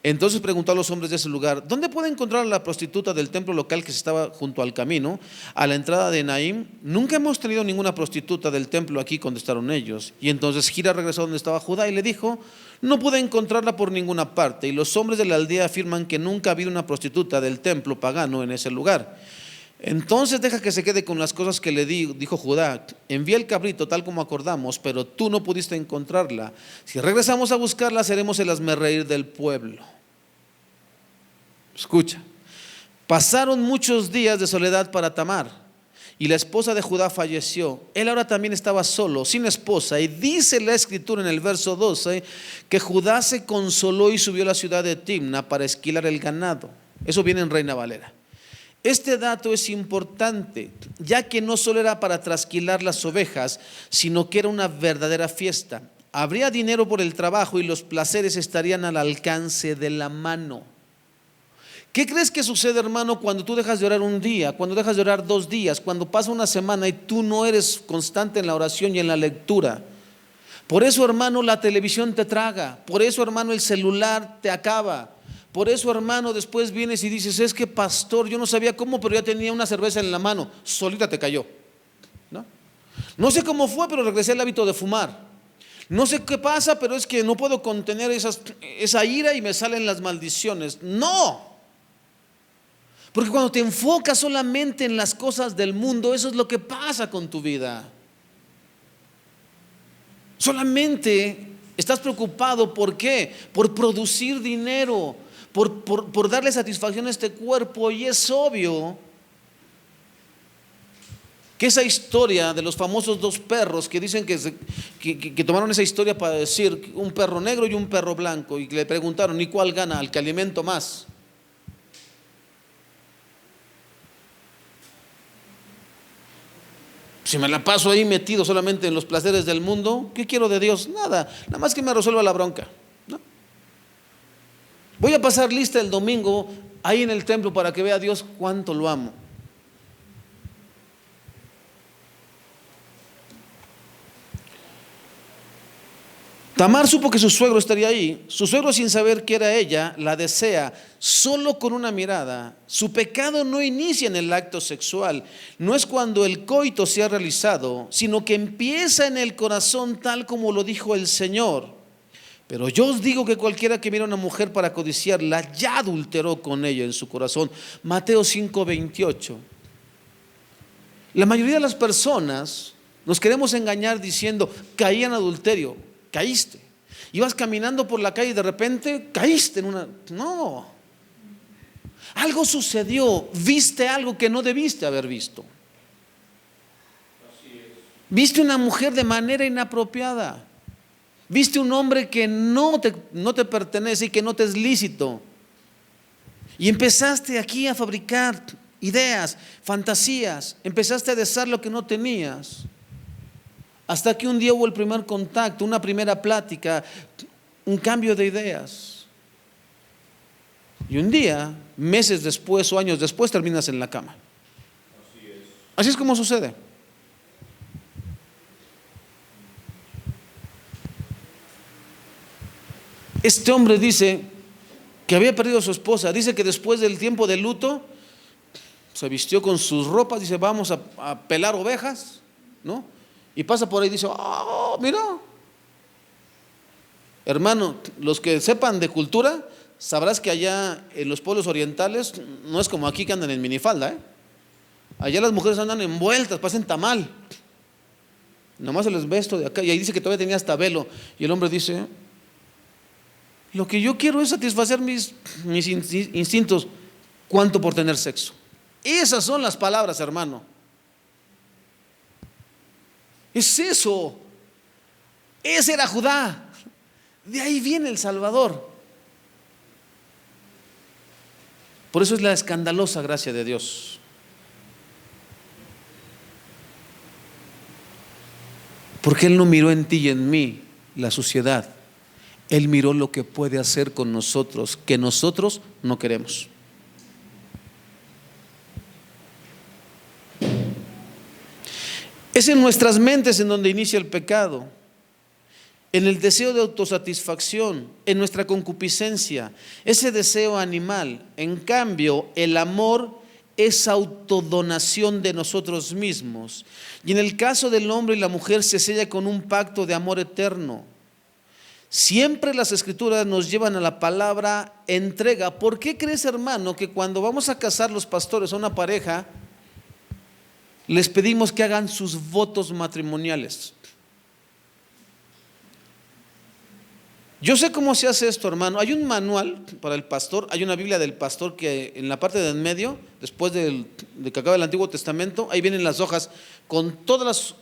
Entonces preguntó a los hombres de ese lugar: ¿dónde puede encontrar a la prostituta del templo local que estaba junto al camino, a la entrada de Naim? Nunca hemos tenido ninguna prostituta del templo aquí, contestaron ellos. Y entonces Hira regresó donde estaba Judá y le dijo: no pude encontrarla por ninguna parte, y los hombres de la aldea afirman que nunca ha habido una prostituta del templo pagano en ese lugar. Entonces deja que se quede con las cosas que le dijo Judá. Envía el cabrito tal como acordamos, pero tú no pudiste encontrarla. Si regresamos a buscarla, seremos el hazmerreír del pueblo. Escucha. Pasaron muchos días de soledad para Tamar, y la esposa de Judá falleció. Él ahora también estaba solo, sin esposa. Y dice la escritura en el verso 12 que Judá se consoló y subió a la ciudad de Timna para esquilar el ganado. Eso viene en Reina Valera. Este dato es importante, ya que no solo era para trasquilar las ovejas, sino que era una verdadera fiesta. Habría dinero por el trabajo y los placeres estarían al alcance de la mano. ¿Qué crees que sucede, hermano, cuando tú dejas de orar un día, cuando dejas de orar 2 días, cuando pasa una semana y tú no eres constante en la oración y en la lectura? Por eso, hermano, la televisión te traga. Por eso, hermano, el celular te acaba. Por eso, hermano, después vienes y dices: es que, pastor, yo no sabía cómo, pero ya tenía una cerveza en la mano. Solita te cayó. No sé cómo fue, pero regresé al hábito de fumar. No sé qué pasa, pero es que no puedo contener esa ira y me salen las maldiciones. No. Porque cuando te enfocas solamente en las cosas del mundo, eso es lo que pasa con tu vida. Solamente estás preocupado, ¿por qué? Por producir dinero, por darle satisfacción a este cuerpo. Y es obvio que esa historia de los famosos 2 perros que dicen que tomaron esa historia para decir un perro negro y un perro blanco, y le preguntaron: ¿y cuál gana? Al que alimento más. Si me la paso ahí metido solamente en los placeres del mundo, ¿qué quiero de Dios? Nada más que me resuelva la bronca, ¿no? Voy a pasar lista el domingo ahí en el templo para que vea a Dios cuánto lo amo. Tamar supo que su suegro estaría ahí. Su suegro, sin saber que era ella, la desea solo con una mirada. Su pecado no inicia en el acto sexual, no es cuando el coito se ha realizado, sino que empieza en el corazón, tal como lo dijo el Señor. Pero yo os digo que cualquiera que mira a una mujer para codiciarla, ya adulteró con ella en su corazón. Mateo 5:28. La mayoría de las personas nos queremos engañar diciendo: caí en adulterio. Caíste. Ibas caminando por la calle y de repente caíste en una... No. Algo sucedió. Viste algo que no debiste haber visto. Viste una mujer de manera inapropiada. Viste un hombre que no te pertenece y que no te es lícito. Y empezaste aquí a fabricar ideas, fantasías. Empezaste a desear lo que no tenías. Hasta que un día hubo el primer contacto, una primera plática, un cambio de ideas. Y un día, meses después o años después, terminas en la cama. Así es como sucede. Este hombre dice que había perdido a su esposa. Dice que después del tiempo de luto se vistió con sus ropas. Dice: vamos a pelar ovejas, ¿no? Y pasa por ahí y dice: oh, mira. Hermano, los que sepan de cultura, sabrás que allá en los pueblos orientales no es como aquí que andan en minifalda, Allá las mujeres andan envueltas, parecen tamal. Nomás se les ve esto de acá. Y ahí dice que todavía tenía hasta velo. Y el hombre dice: lo que yo quiero es satisfacer mis instintos. ¿Cuánto por tener sexo? Esas son las palabras, hermano. Es eso. Ese era Judá. De ahí viene el Salvador. Por eso es la escandalosa gracia de Dios. Porque Él no miró en ti y en mí la suciedad. Él miró lo que puede hacer con nosotros, que nosotros no queremos. Es en nuestras mentes en donde inicia el pecado, en el deseo de autosatisfacción, en nuestra concupiscencia, ese deseo animal. En cambio, el amor es autodonación de nosotros mismos. Y en el caso del hombre y la mujer se sella con un pacto de amor eterno. Siempre las Escrituras nos llevan a la palabra entrega. ¿Por qué crees, hermano, que cuando vamos a casar los pastores a una pareja, les pedimos que hagan sus votos matrimoniales. Yo sé cómo se hace esto, hermano. Hay un manual para el pastor, hay una Biblia del pastor que en la parte de en medio, después de que acaba el Antiguo Testamento, ahí vienen las hojas con todas las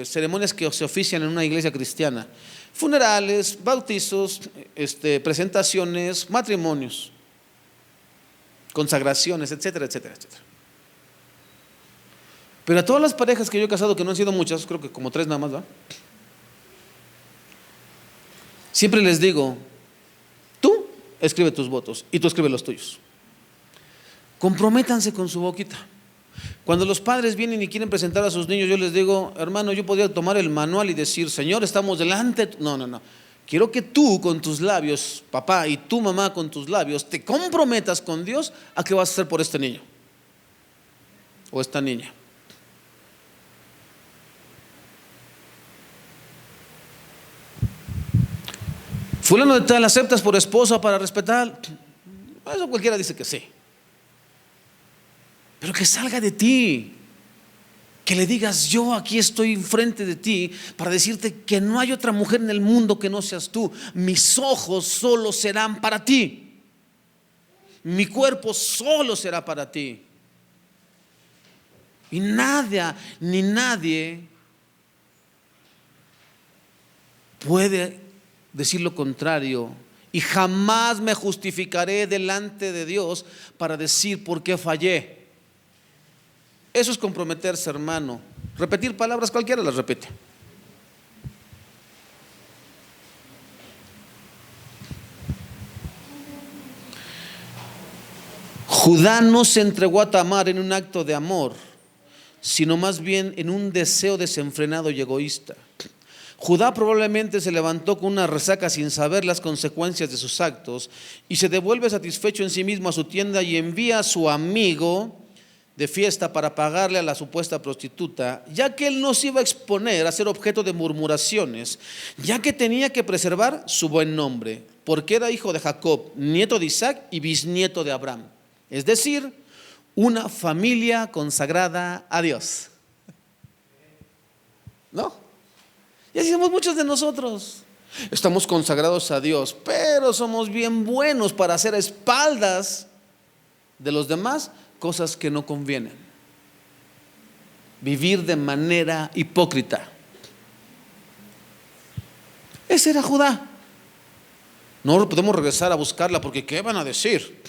ceremonias que se ofician en una iglesia cristiana: funerales, bautizos, presentaciones, matrimonios, consagraciones, etcétera, etcétera, etcétera. Pero a todas las parejas que yo he casado, que no han sido muchas, creo que como 3 nada más, ¿verdad? Siempre les digo: tú escribe tus votos y tú escribe los tuyos. Comprométanse con su boquita. Cuando los padres vienen y quieren presentar a sus niños, yo les digo: hermano, yo podría tomar el manual y decir: Señor, estamos delante. No. Quiero que tú con tus labios, papá, y tu mamá con tus labios, te comprometas con Dios a qué vas a hacer por este niño o esta niña. Fulano de tal, ¿aceptas por esposa para respetar? Eso cualquiera dice que sí. Pero que salga de ti, que le digas: yo aquí estoy enfrente de ti para decirte que no hay otra mujer en el mundo que no seas tú. Mis ojos solo serán para ti, mi cuerpo solo será para ti. Y nada ni nadie puede decir lo contrario, y jamás me justificaré delante de Dios para decir por qué fallé. Eso es comprometerse, hermano. Repetir palabras, cualquiera las repite. Judá no se entregó a Tamar en un acto de amor, sino más bien en un deseo desenfrenado y egoísta. Judá probablemente se levantó con una resaca sin saber las consecuencias de sus actos y se devuelve satisfecho en sí mismo a su tienda y envía a su amigo de fiesta para pagarle a la supuesta prostituta, ya que él no se iba a exponer a ser objeto de murmuraciones, ya que tenía que preservar su buen nombre, porque era hijo de Jacob, nieto de Isaac y bisnieto de Abraham, es decir, una familia consagrada a Dios. ¿No? Y así somos muchos de nosotros. Estamos consagrados a Dios, pero somos bien buenos para hacer a espaldas de los demás cosas que no convienen. Vivir de manera hipócrita. Ese era Judá. No podemos regresar a buscarla porque ¿qué van a decir?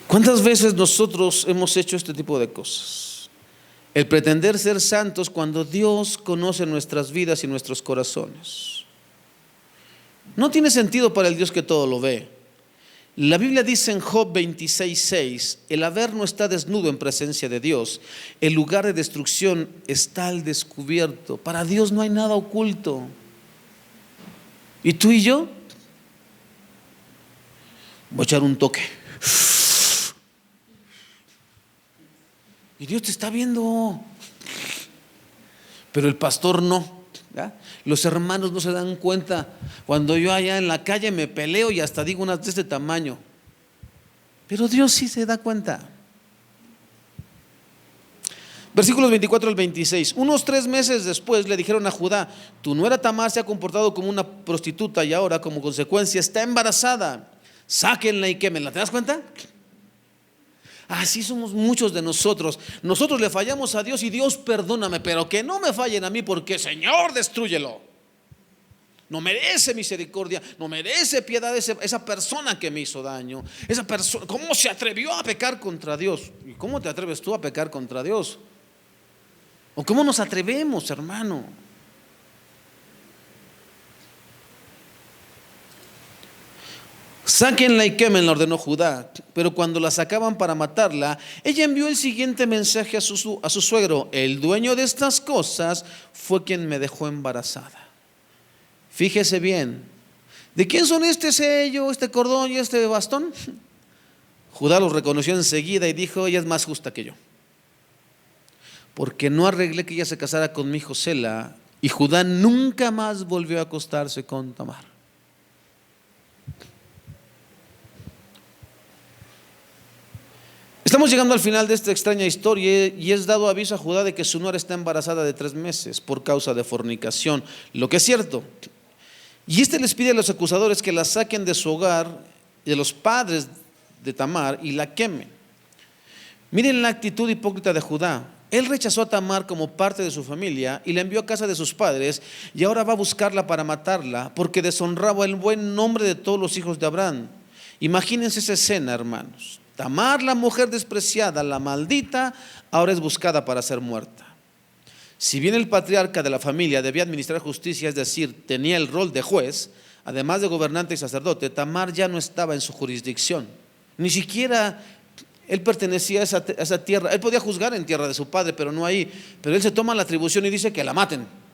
¿Cuántas veces nosotros hemos hecho este tipo de cosas? El pretender ser santos cuando Dios conoce nuestras vidas y nuestros corazones. No tiene sentido para el Dios que todo lo ve. La Biblia dice en Job 26:6: el Averno está desnudo en presencia de Dios, el lugar de destrucción está al descubierto. Para Dios no hay nada oculto. ¿Y tú y yo? Voy a echar un toque. Y Dios te está viendo, pero el pastor no, ¿ya? Los hermanos no se dan cuenta cuando yo allá en la calle me peleo y hasta digo unas de este tamaño, pero Dios sí se da cuenta. Versículos 24 al 26. Unos 3 meses después le dijeron a Judá: tu nuera Tamar se ha comportado como una prostituta y ahora como consecuencia está embarazada, sáquenla y quémenla. ¿Te das cuenta? Así somos muchos de nosotros. Nosotros le fallamos a Dios y Dios perdóname, pero que no me fallen a mí porque Señor destrúyelo. No merece misericordia, no merece piedad esa persona que me hizo daño. Esa persona, ¿cómo se atrevió a pecar contra Dios? ¿Y cómo te atreves tú a pecar contra Dios? ¿O cómo nos atrevemos, hermano? Sáquenla y quémenla, ordenó Judá. Pero cuando la sacaban para matarla, ella envió el siguiente mensaje a su suegro: el dueño de estas cosas fue quien me dejó embarazada. Fíjese bien, ¿de quién son este sello, este cordón y este bastón? Judá los reconoció enseguida y dijo: ella es más justa que yo, porque no arreglé que ella se casara con mi hijo Sela. Y Judá nunca más volvió a acostarse con Tamar. Estamos llegando al final de esta extraña historia y es dado aviso a Judá de que su nuera está embarazada de 3 meses por causa de fornicación, lo que es cierto. Y les pide a los acusadores que la saquen de su hogar, de los padres de Tamar, y la quemen. Miren la actitud hipócrita de Judá. Él rechazó a Tamar como parte de su familia y la envió a casa de sus padres, y ahora va a buscarla para matarla porque deshonraba el buen nombre de todos los hijos de Abraham. Imagínense esa escena, hermanos. Tamar, la mujer despreciada, la maldita, ahora es buscada para ser muerta. Si bien el patriarca de la familia debía administrar justicia, es decir, tenía el rol de juez, además de gobernante y sacerdote, Tamar ya no estaba en su jurisdicción. Ni siquiera él pertenecía a esa tierra. Él podía juzgar en tierra de su padre, pero no ahí. Pero él se toma la atribución y dice que la maten.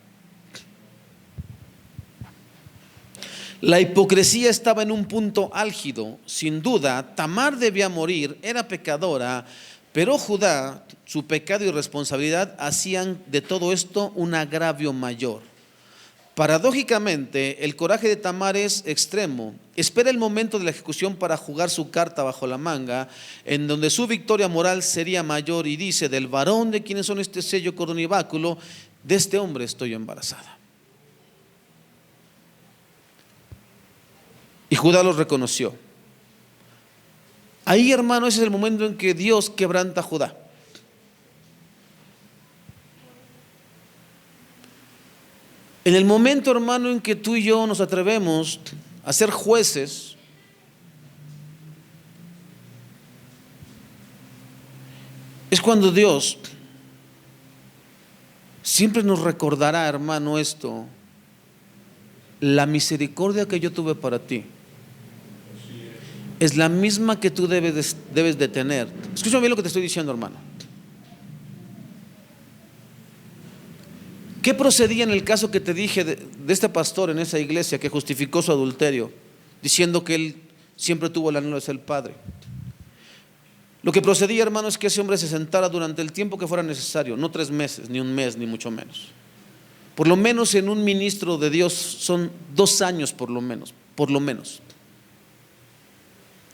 La hipocresía estaba en un punto álgido. Sin duda, Tamar debía morir, era pecadora, pero Judá, su pecado y responsabilidad hacían de todo esto un agravio mayor. Paradójicamente, el coraje de Tamar es extremo. Espera el momento de la ejecución para jugar su carta bajo la manga, en donde su victoria moral sería mayor, y dice: del varón de quienes son este sello, cordón y báculo, de este hombre estoy embarazada. Y Judá los reconoció. Ahí, hermano, ese es el momento en que Dios quebranta a Judá. En el momento, hermano, en que tú y yo nos atrevemos a ser jueces, es cuando Dios siempre nos recordará, hermano, esto: la misericordia que yo tuve para ti es la misma que tú debes de tener. Escúchame bien lo que te estoy diciendo, hermano. ¿Qué procedía en el caso que te dije de este pastor en esa iglesia que justificó su adulterio, diciendo que él siempre tuvo el anhelo de ser padre? Lo que procedía, hermano, es que ese hombre se sentara durante el tiempo que fuera necesario, no 3 meses, ni 1 mes, ni mucho menos. Por lo menos en un ministro de Dios son 2 años, por lo menos.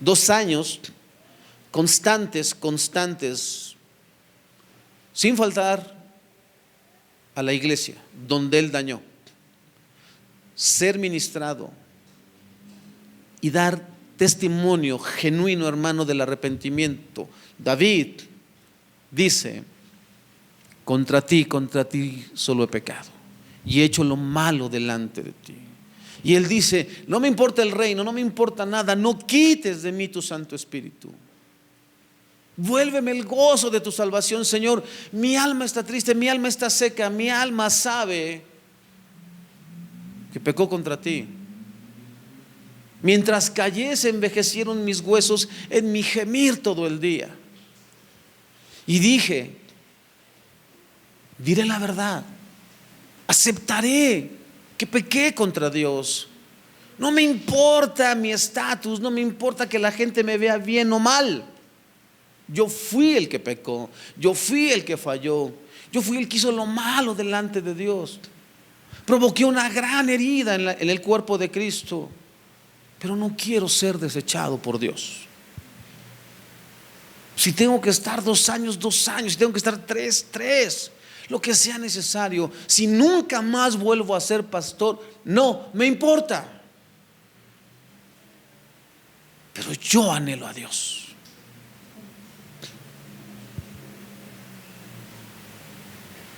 2 años constantes, sin faltar a la iglesia donde él dañó, ser ministrado y dar testimonio genuino, hermano, del arrepentimiento. David dice: contra ti solo he pecado y he hecho lo malo delante de ti. Y él dice: no me importa el reino, no me importa nada, no quites de mí tu Santo Espíritu. Vuélveme el gozo de tu salvación, Señor. Mi alma está triste, mi alma está seca, mi alma sabe que pecó contra ti. Mientras callé, se envejecieron mis huesos en mi gemir todo el día. Y dije: diré la verdad, aceptaré que pequé contra Dios. No me importa mi estatus, no me importa que la gente me vea bien o mal. Yo fui el que pecó, yo fui el que falló, yo fui el que hizo lo malo delante de Dios. Provoqué una gran herida en el cuerpo de Cristo, pero no quiero ser desechado por Dios. Si tengo que estar 2 años, 2 años, si tengo que estar 3, lo que sea necesario. Si nunca más vuelvo a ser pastor, no me importa. Pero yo anhelo a Dios.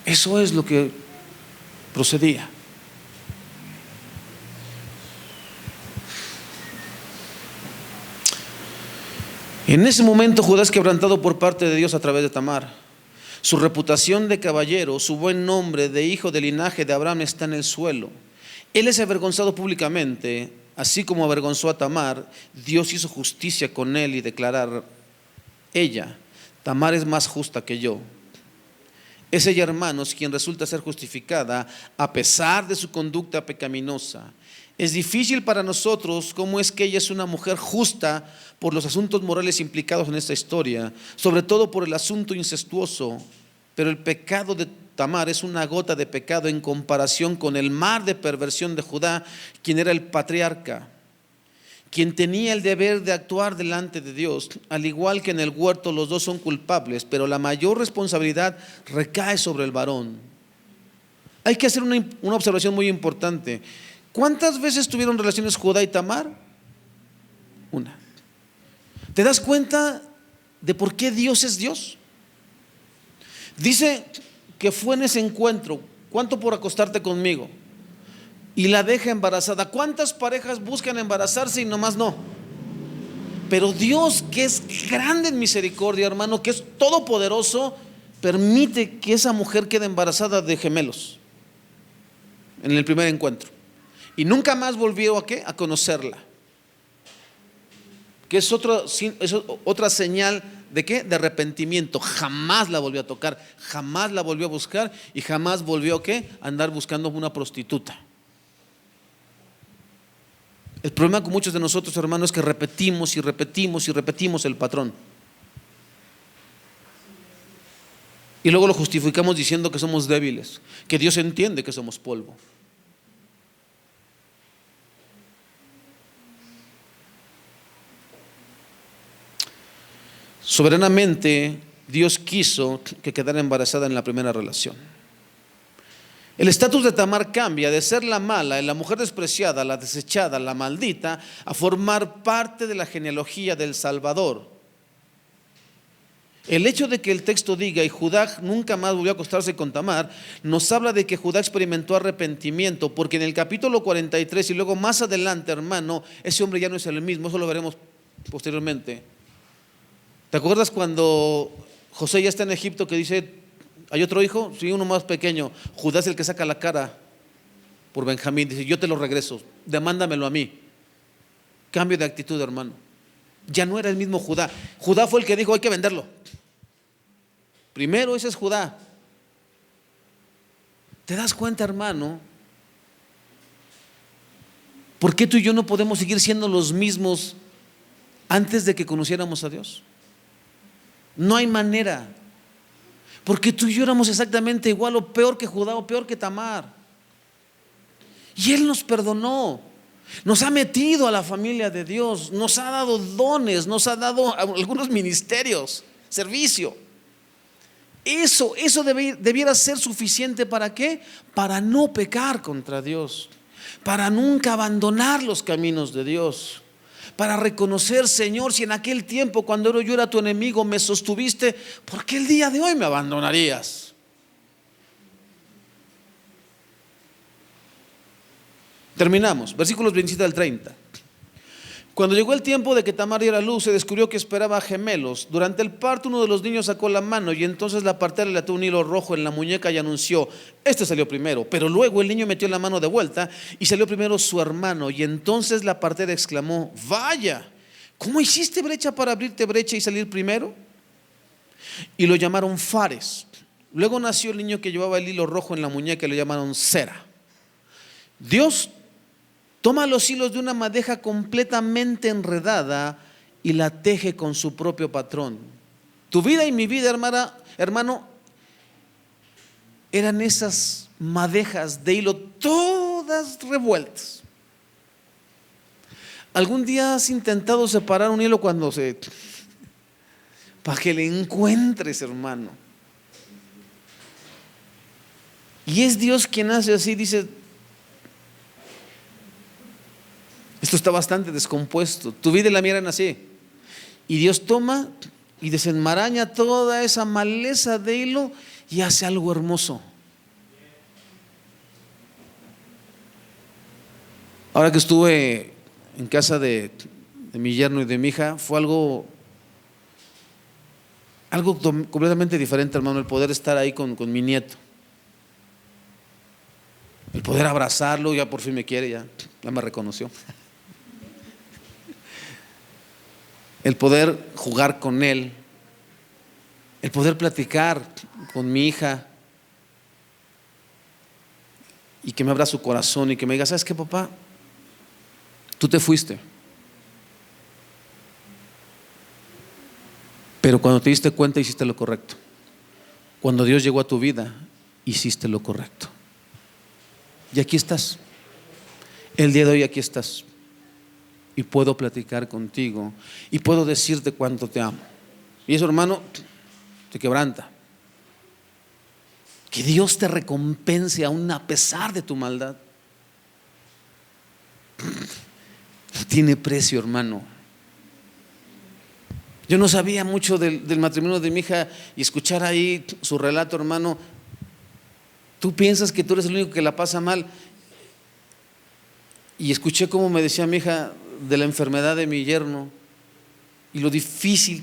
Eso es lo que procedía. En ese momento Judá es quebrantado por parte de Dios a través de Tamar. Su reputación de caballero, su buen nombre de hijo del linaje de Abraham está en el suelo. Él es avergonzado públicamente, así como avergonzó a Tamar. Dios hizo justicia con él y declarar: ella, Tamar, es más justa que yo. Es ella, hermanos, quien resulta ser justificada a pesar de su conducta pecaminosa. Es difícil para nosotros cómo es que ella es una mujer justa por los asuntos morales implicados en esta historia, sobre todo por el asunto incestuoso, pero el pecado de Tamar es una gota de pecado en comparación con el mar de perversión de Judá, quien era el patriarca, quien tenía el deber de actuar delante de Dios. Al igual que en el huerto, los dos son culpables, pero la mayor responsabilidad recae sobre el varón. Hay que hacer una observación muy importante. ¿Cuántas veces tuvieron relaciones Judá y Tamar? Una. ¿Te das cuenta de por qué Dios es Dios? Dice que fue en ese encuentro, ¿cuánto por acostarte conmigo? Y la deja embarazada. ¿Cuántas parejas buscan embarazarse y nomás no? Pero Dios, que es grande en misericordia, hermano, que es todopoderoso, permite que esa mujer quede embarazada de gemelos en el primer encuentro. Y nunca más volvió ¿a qué? A conocerla. Que es otra señal de ¿qué? De arrepentimiento. Jamás la volvió a tocar, jamás la volvió a buscar y jamás volvió ¿a qué? A andar buscando una prostituta. El problema con muchos de nosotros, hermanos, es que repetimos y repetimos y repetimos el patrón. Y luego lo justificamos diciendo que somos débiles, que Dios entiende que somos polvo. Soberanamente, Dios quiso que quedara embarazada en la primera relación. El estatus de Tamar cambia de ser la mala, la mujer despreciada, la desechada, la maldita, a formar parte de la genealogía del Salvador. El hecho de que el texto diga y Judá nunca más volvió a acostarse con Tamar, nos habla de que Judá experimentó arrepentimiento, porque en el capítulo 43 y luego más adelante, hermano, ese hombre ya no es el mismo. Eso lo veremos posteriormente. ¿Te acuerdas cuando José ya está en Egipto que dice, hay otro hijo? Sí, uno más pequeño. Judá es el que saca la cara por Benjamín. Dice, yo te lo regreso, demándamelo a mí. Cambio de actitud, hermano. Ya no era el mismo Judá. Judá fue el que dijo, hay que venderlo. Primero ese es Judá. ¿Te das cuenta, hermano? ¿Por qué tú y yo no podemos seguir siendo los mismos antes de que conociéramos a Dios? No hay manera. Porque tú y yo éramos exactamente igual o peor que Judá o peor que Tamar. Y Él nos perdonó, nos ha metido a la familia de Dios, nos ha dado dones, nos ha dado algunos ministerios, servicio. Eso debiera ser suficiente. ¿Para qué? Para no pecar contra Dios, para nunca abandonar los caminos de Dios, para reconocer, Señor, si en aquel tiempo cuando yo era tu enemigo me sostuviste, ¿por qué el día de hoy me abandonarías? Terminamos, versículos 27 al 30. Cuando llegó el tiempo de que Tamar diera luz, se descubrió que esperaba gemelos. Durante el parto uno de los niños sacó la mano y entonces la partera le ató un hilo rojo en la muñeca y anunció, este salió primero. Pero luego el niño metió la mano de vuelta y salió primero su hermano. Y entonces la partera exclamó, vaya, ¿cómo hiciste brecha para abrirte brecha y salir primero? Y lo llamaron Fares. Luego nació el niño que llevaba el hilo rojo en la muñeca y lo llamaron Sera. Dios toma los hilos de una madeja completamente enredada y la teje con su propio patrón. Tu vida y mi vida, hermano, eran esas madejas de hilo todas revueltas. ¿Algún día has intentado separar un hilo para que le encuentres, hermano? Y es Dios quien hace así, dice, esto está bastante descompuesto. Tu vida y la mía eran así. Y Dios toma y desenmaraña toda esa maleza de hilo y hace algo hermoso. Ahora que estuve en casa de mi yerno y de mi hija, fue algo completamente diferente, hermano, el poder estar ahí con mi nieto. El poder abrazarlo, ya por fin me quiere, ya me reconoció. El poder jugar con él, el poder platicar con mi hija y que me abra su corazón y que me diga, ¿sabes qué, papá? Tú te fuiste, pero cuando te diste cuenta hiciste lo correcto. Cuando Dios llegó a tu vida hiciste lo correcto. Y aquí estás. El día de hoy aquí estás. y puedo platicar contigo y puedo decirte cuánto te amo. Y eso, hermano, te quebranta. Que Dios te recompense aún a pesar de tu maldad. No tiene precio, hermano. Yo no sabía mucho del matrimonio de mi hija y escuchar ahí su relato, hermano. Tú piensas que tú eres el único que la pasa mal. Y escuché cómo me decía mi hija de la enfermedad de mi yerno y lo difícil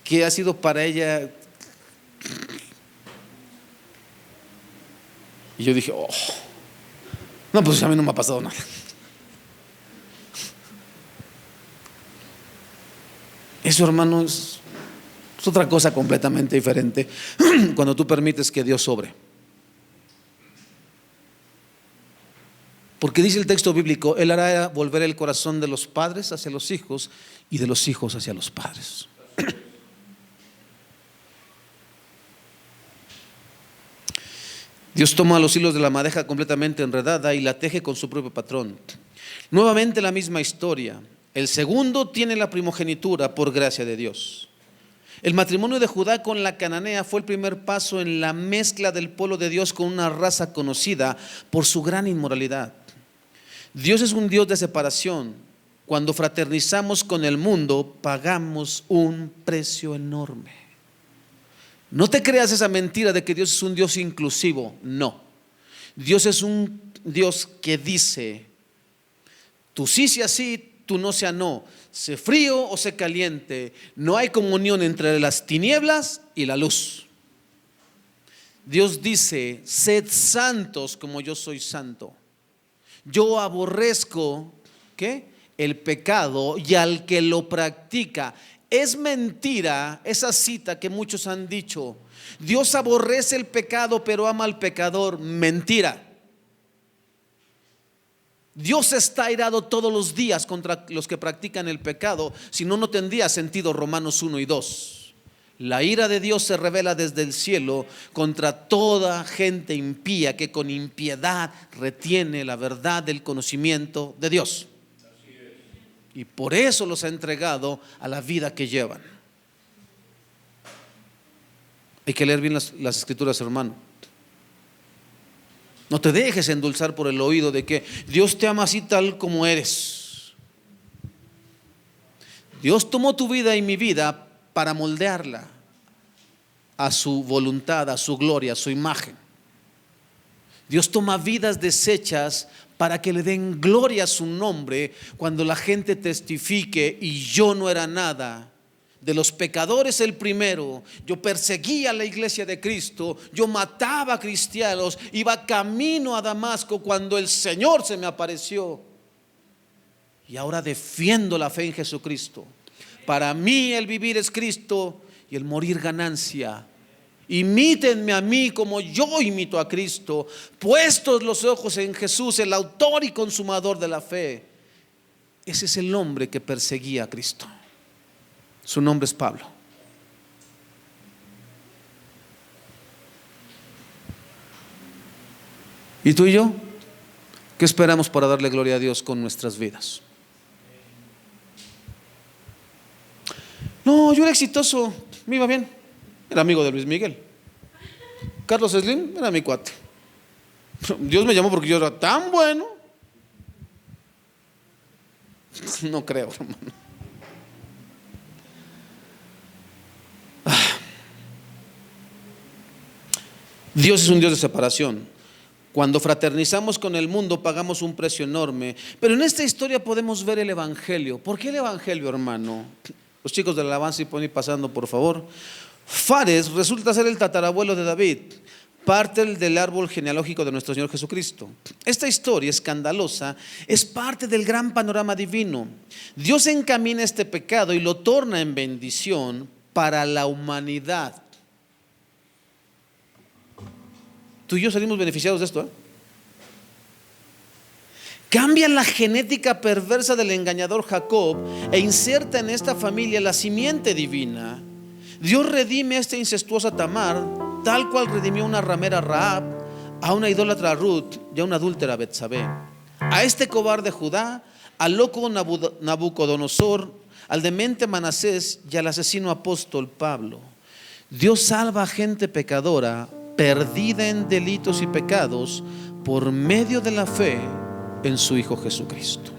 que ha sido para ella. Y yo dije, oh, no, pues a mí no me ha pasado nada. Eso, hermano, es otra cosa completamente diferente cuando tú permites que Dios obre. Porque dice el texto bíblico, Él hará volver el corazón de los padres hacia los hijos y de los hijos hacia los padres. Dios toma los hilos de la madeja completamente enredada y la teje con su propio patrón. Nuevamente la misma historia. El segundo tiene la primogenitura por gracia de Dios. El matrimonio de Judá con la cananea fue el primer paso en la mezcla del pueblo de Dios con una raza conocida por su gran inmoralidad. Dios es un Dios de separación. Cuando fraternizamos con el mundo, pagamos un precio enorme. No te creas esa mentira de que Dios es un Dios inclusivo. No. Dios es un Dios que dice, tú sí sea sí, tú no sea no, sé frío o sé caliente, no hay comunión entre las tinieblas y la luz. Dios dice, sed santos como yo soy santo. Yo aborrezco, ¿qué? El pecado y al que lo practica. Es mentira esa cita que muchos han dicho, Dios aborrece el pecado pero ama al pecador. Mentira. Dios está airado todos los días contra los que practican el pecado, si no, no tendría sentido Romanos 1 y 2. La ira de Dios se revela desde el cielo contra toda gente impía que con impiedad retiene la verdad del conocimiento de Dios. Y por eso los ha entregado a la vida que llevan. Hay que leer bien las escrituras, hermano. No te dejes endulzar por el oído de que Dios te ama así tal como eres. Dios tomó tu vida y mi vida para moldearla a su voluntad, a su gloria, a su imagen. Dios toma vidas deshechas para que le den gloria a su nombre cuando la gente testifique, y yo no era nada. De los pecadores el primero, yo perseguía a la iglesia de Cristo, yo mataba a cristianos, iba camino a Damasco cuando el Señor se me apareció. Y ahora defiendo la fe en Jesucristo. Para mí el vivir es Cristo y el morir ganancia. Imítenme a mí como yo imito a Cristo, puestos los ojos en Jesús, el autor y consumador de la fe. Ese es el hombre que perseguía a Cristo. Su nombre es Pablo. ¿Y tú y yo? ¿Qué esperamos para darle gloria a Dios con nuestras vidas? No, yo era exitoso, me iba bien. Era amigo de Luis Miguel. Carlos Slim era mi cuate. Dios me llamó porque yo era tan bueno. No creo, hermano. Dios es un Dios de separación. Cuando fraternizamos con el mundo pagamos un precio enorme. Pero en esta historia podemos ver el Evangelio. ¿Por qué el Evangelio, hermano? Los chicos de la alabanza, y pueden ir pasando, por favor. Fares resulta ser el tatarabuelo de David, parte del árbol genealógico de nuestro Señor Jesucristo. Esta historia escandalosa es parte del gran panorama divino. Dios encamina este pecado y lo torna en bendición para la humanidad. Tú y yo salimos beneficiados de esto, ¿eh? Cambia la genética perversa del engañador Jacob e inserta en esta familia la simiente divina. Dios redime a esta incestuosa Tamar, tal cual redimió a una ramera Rahab, a una idólatra Ruth y a una adúltera Betsabé. A este cobarde Judá, al loco Nabucodonosor, al demente Manasés y al asesino apóstol Pablo. Dios salva a gente pecadora, perdida en delitos y pecados, por medio de la fe en su Hijo Jesucristo.